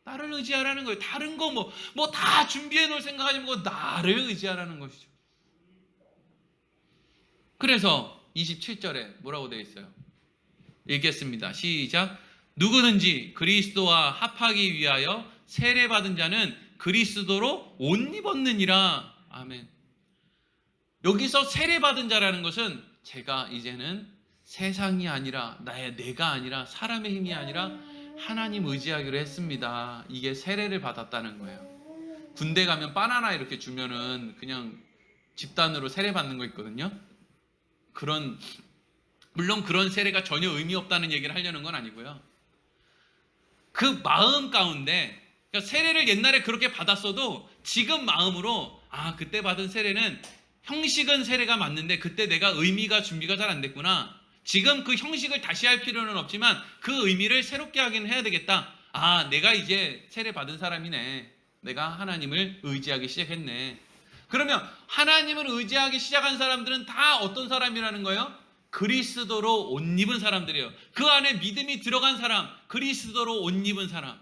나를 의지하라는 거예요. 다른 거 뭐 다 준비해 놓을 생각하지 말고 나를 의지하라는 것이죠. 그래서 27절에 뭐라고 되어 있어요? 읽겠습니다. 시작. 누구든지 그리스도와 합하기 위하여 세례받은 자는 그리스도로 옷 입었느니라. 아멘. 여기서 세례받은 자라는 것은 제가 이제는 세상이 아니라 내가 아니라 사람의 힘이 아니라 하나님 의지하기로 했습니다. 이게 세례를 받았다는 거예요. 군대 가면 바나나 이렇게 주면은 그냥 집단으로 세례받는 거 있거든요. 물론 그런 세례가 전혀 의미 없다는 얘기를 하려는 건 아니고요. 그 마음 가운데, 그러니까 세례를 옛날에 그렇게 받았어도 지금 마음으로, 그때 받은 세례는 형식은 세례가 맞는데 그때 내가 의미가 준비가 잘 안 됐구나. 지금 그 형식을 다시 할 필요는 없지만 그 의미를 새롭게 하긴 해야 되겠다. 내가 이제 세례 받은 사람이네. 내가 하나님을 의지하기 시작했네. 그러면 하나님을 의지하기 시작한 사람들은 다 어떤 사람이라는 거예요? 그리스도로 옷 입은 사람들이에요. 그 안에 믿음이 들어간 사람, 그리스도로 옷 입은 사람.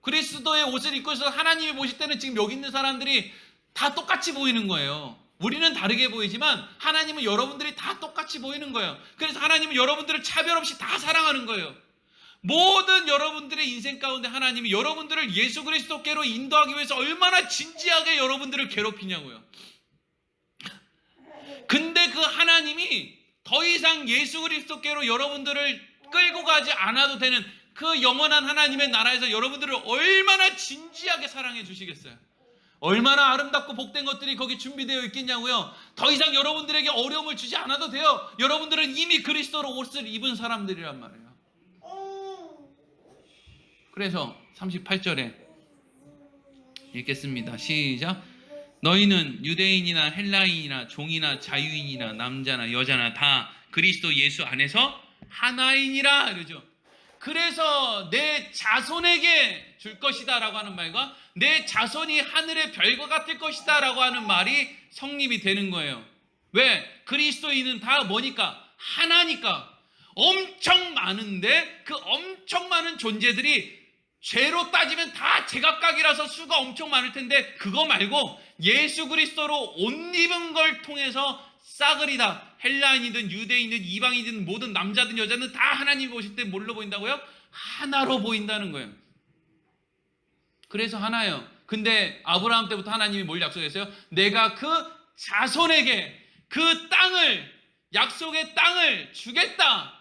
그리스도의 옷을 입고 있어서 하나님이 보실 때는 지금 여기 있는 사람들이 다 똑같이 보이는 거예요. 우리는 다르게 보이지만 하나님은 여러분들이 다 똑같이 보이는 거예요. 그래서 하나님은 여러분들을 차별 없이 다 사랑하는 거예요. 모든 여러분들의 인생 가운데 하나님이 여러분들을 예수 그리스도께로 인도하기 위해서 얼마나 진지하게 여러분들을 괴롭히냐고요. 근데 그 하나님이 더 이상 예수 그리스도께로 여러분들을 끌고 가지 않아도 되는 그 영원한 하나님의 나라에서 여러분들을 얼마나 진지하게 사랑해 주시겠어요? 얼마나 아름답고 복된 것들이 거기 준비되어 있겠냐고요. 더 이상 여러분들에게 어려움을 주지 않아도 돼요. 여러분들은 이미 그리스도로 옷을 입은 사람들이란 말이에요. 그래서 38절에 읽겠습니다. 시작. 너희는 유대인이나 헬라인이나 종이나 자유인이나 남자나 여자나 다 그리스도 예수 안에서 하나이니라 이러죠. 그래서 내 자손에게 줄 것이다 라고 하는 말과 내 자손이 하늘의 별과 같을 것이다 라고 하는 말이 성립이 되는 거예요. 왜? 그리스도인은 다 뭐니까? 하나니까. 엄청 많은데 그 엄청 많은 존재들이 죄로 따지면 다 제각각이라서 수가 엄청 많을 텐데 그거 말고 예수 그리스도로 옷 입은 걸 통해서 싸그리다 헬라인이든 유대인이든 이방인이든 모든 남자든 여자든 다 하나님 보실 때 뭘로 보인다고요? 하나로 보인다는 거예요. 그래서 하나예요. 근데 아브라함 때부터 하나님이 뭘 약속했어요? 내가 그 자손에게 그 땅을, 약속의 땅을 주겠다.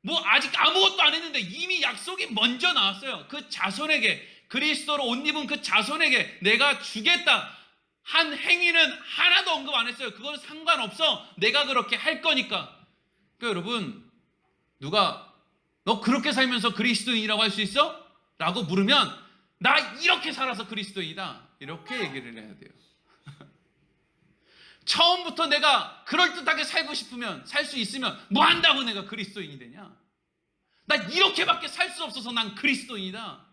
뭐 아직 아무것도 안 했는데 이미 약속이 먼저 나왔어요. 그 자손에게, 그리스도로 옷 입은 그 자손에게 내가 주겠다. 한 행위는 하나도 언급 안 했어요. 그건 상관없어. 내가 그렇게 할 거니까. 그러니까 여러분, 누가 너 그렇게 살면서 그리스도인이라고 할 수 있어? 라고 물으면 나 이렇게 살아서 그리스도인이다. 이렇게 얘기를 해야 돼요. 처음부터 내가 그럴듯하게 살고 싶으면, 살 수 있으면 뭐 한다고 내가 그리스도인이 되냐? 나 이렇게밖에 살 수 없어서 난 그리스도인이다.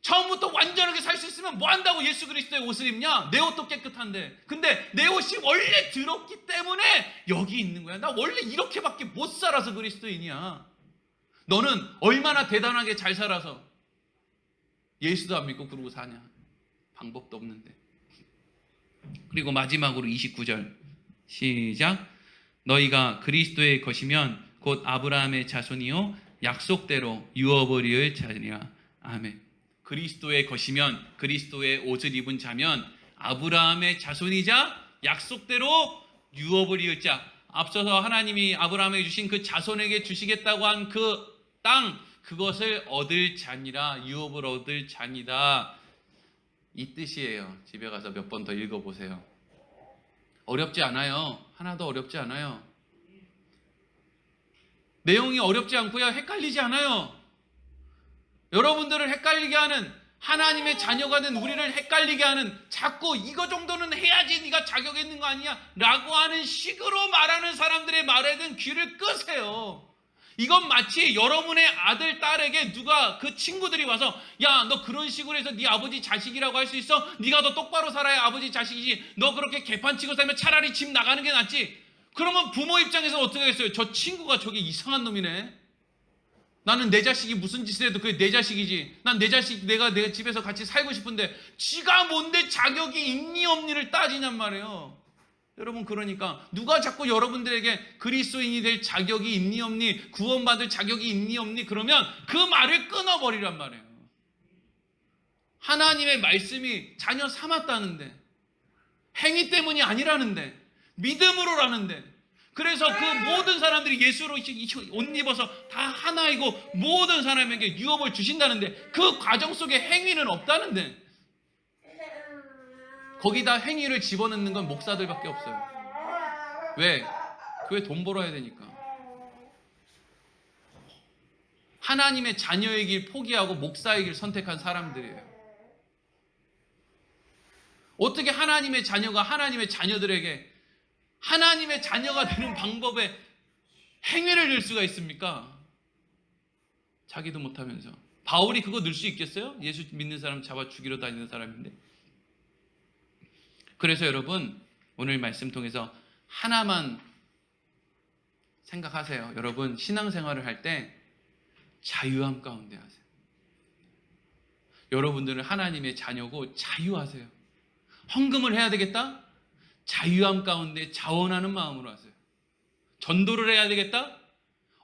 처음부터 완전하게 살 수 있으면 뭐 한다고 예수 그리스도의 옷을 입냐? 내 옷도 깨끗한데. 근데 내 옷이 원래 더럽기 때문에 여기 있는 거야. 나 원래 이렇게밖에 못 살아서 그리스도인이야. 너는 얼마나 대단하게 잘 살아서 예수도 안 믿고 그러고 사냐? 방법도 없는데. 그리고 마지막으로 29절 시작. 너희가 그리스도의 것이면 곧 아브라함의 자손이요 약속대로 유업을 자니라. 아멘. 그리스도의 것이면, 그리스도의 옷을 입은 자면 아브라함의 자손이자 약속대로 유업을 이을 자. 앞서서 하나님이 아브라함에게 주신 그 자손에게 주시겠다고 한 그 땅, 그것을 얻을 자니라. 유업을 얻을 자니다. 이 뜻이에요. 집에 가서 몇 번 더 읽어보세요. 어렵지 않아요. 하나도 어렵지 않아요. 내용이 어렵지 않고요. 헷갈리지 않아요. 여러분들을 헷갈리게 하는, 하나님의 자녀가 된 우리를 헷갈리게 하는, 자꾸 이거 정도는 해야지 네가 자격 있는 거 아니야? 라고 하는 식으로 말하는 사람들의 말에는 귀를 끄세요. 이건 마치 여러분의 아들, 딸에게 누가, 그 친구들이 와서 야, 너 그런 식으로 해서 네 아버지 자식이라고 할 수 있어? 네가 더 똑바로 살아야 아버지 자식이지. 너 그렇게 개판치고 살면 차라리 집 나가는 게 낫지. 그러면 부모 입장에서 어떻게 하겠어요? 저 친구가 저게 이상한 놈이네. 나는 내 자식이 무슨 짓을 해도 그게 내 자식이지. 난 내 자식, 내가 집에서 같이 살고 싶은데 지가 뭔데 자격이 있니 없니를 따지냔 말이에요. 여러분, 그러니까 누가 자꾸 여러분들에게 그리스도인이 될 자격이 있니 없니, 구원받을 자격이 있니 없니 그러면 그 말을 끊어버리란 말이에요. 하나님의 말씀이 자녀 삼았다는데, 행위 때문이 아니라는데, 믿음으로라는데, 그래서 그 모든 사람들이 예수로 옷 입어서 다 하나이고 모든 사람에게 유업을 주신다는데 그 과정 속에 행위는 없다는데, 거기다 행위를 집어넣는 건 목사들밖에 없어요. 왜? 교회 돈 벌어야 되니까. 하나님의 자녀의 길 포기하고 목사의 길 선택한 사람들이에요. 어떻게 하나님의 자녀가 하나님의 자녀들에게 하나님의 자녀가 되는 방법에 행위를 낼 수가 있습니까? 자기도 못하면서. 바울이 그거 넣을 수 있겠어요? 예수 믿는 사람 잡아 죽이러 다니는 사람인데. 그래서 여러분, 오늘 말씀 통해서 하나만 생각하세요. 여러분, 신앙생활을 할 때 자유함 가운데 하세요. 여러분들은 하나님의 자녀고 자유하세요. 헌금을 해야 되겠다? 자유함 가운데 자원하는 마음으로 하세요. 전도를 해야 되겠다?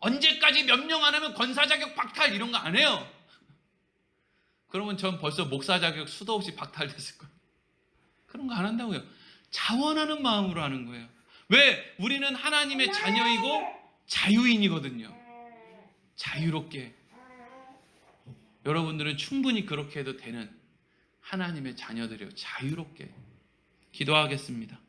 언제까지 몇 명 안 하면 권사 자격 박탈 이런 거 안 해요. 그러면 전 벌써 목사 자격 수도 없이 박탈됐을 거예요. 그런 거 안 한다고요. 자원하는 마음으로 하는 거예요. 왜? 우리는 하나님의 자녀이고 자유인이거든요. 자유롭게. 여러분들은 충분히 그렇게 해도 되는 하나님의 자녀들이에요. 자유롭게. 기도하겠습니다.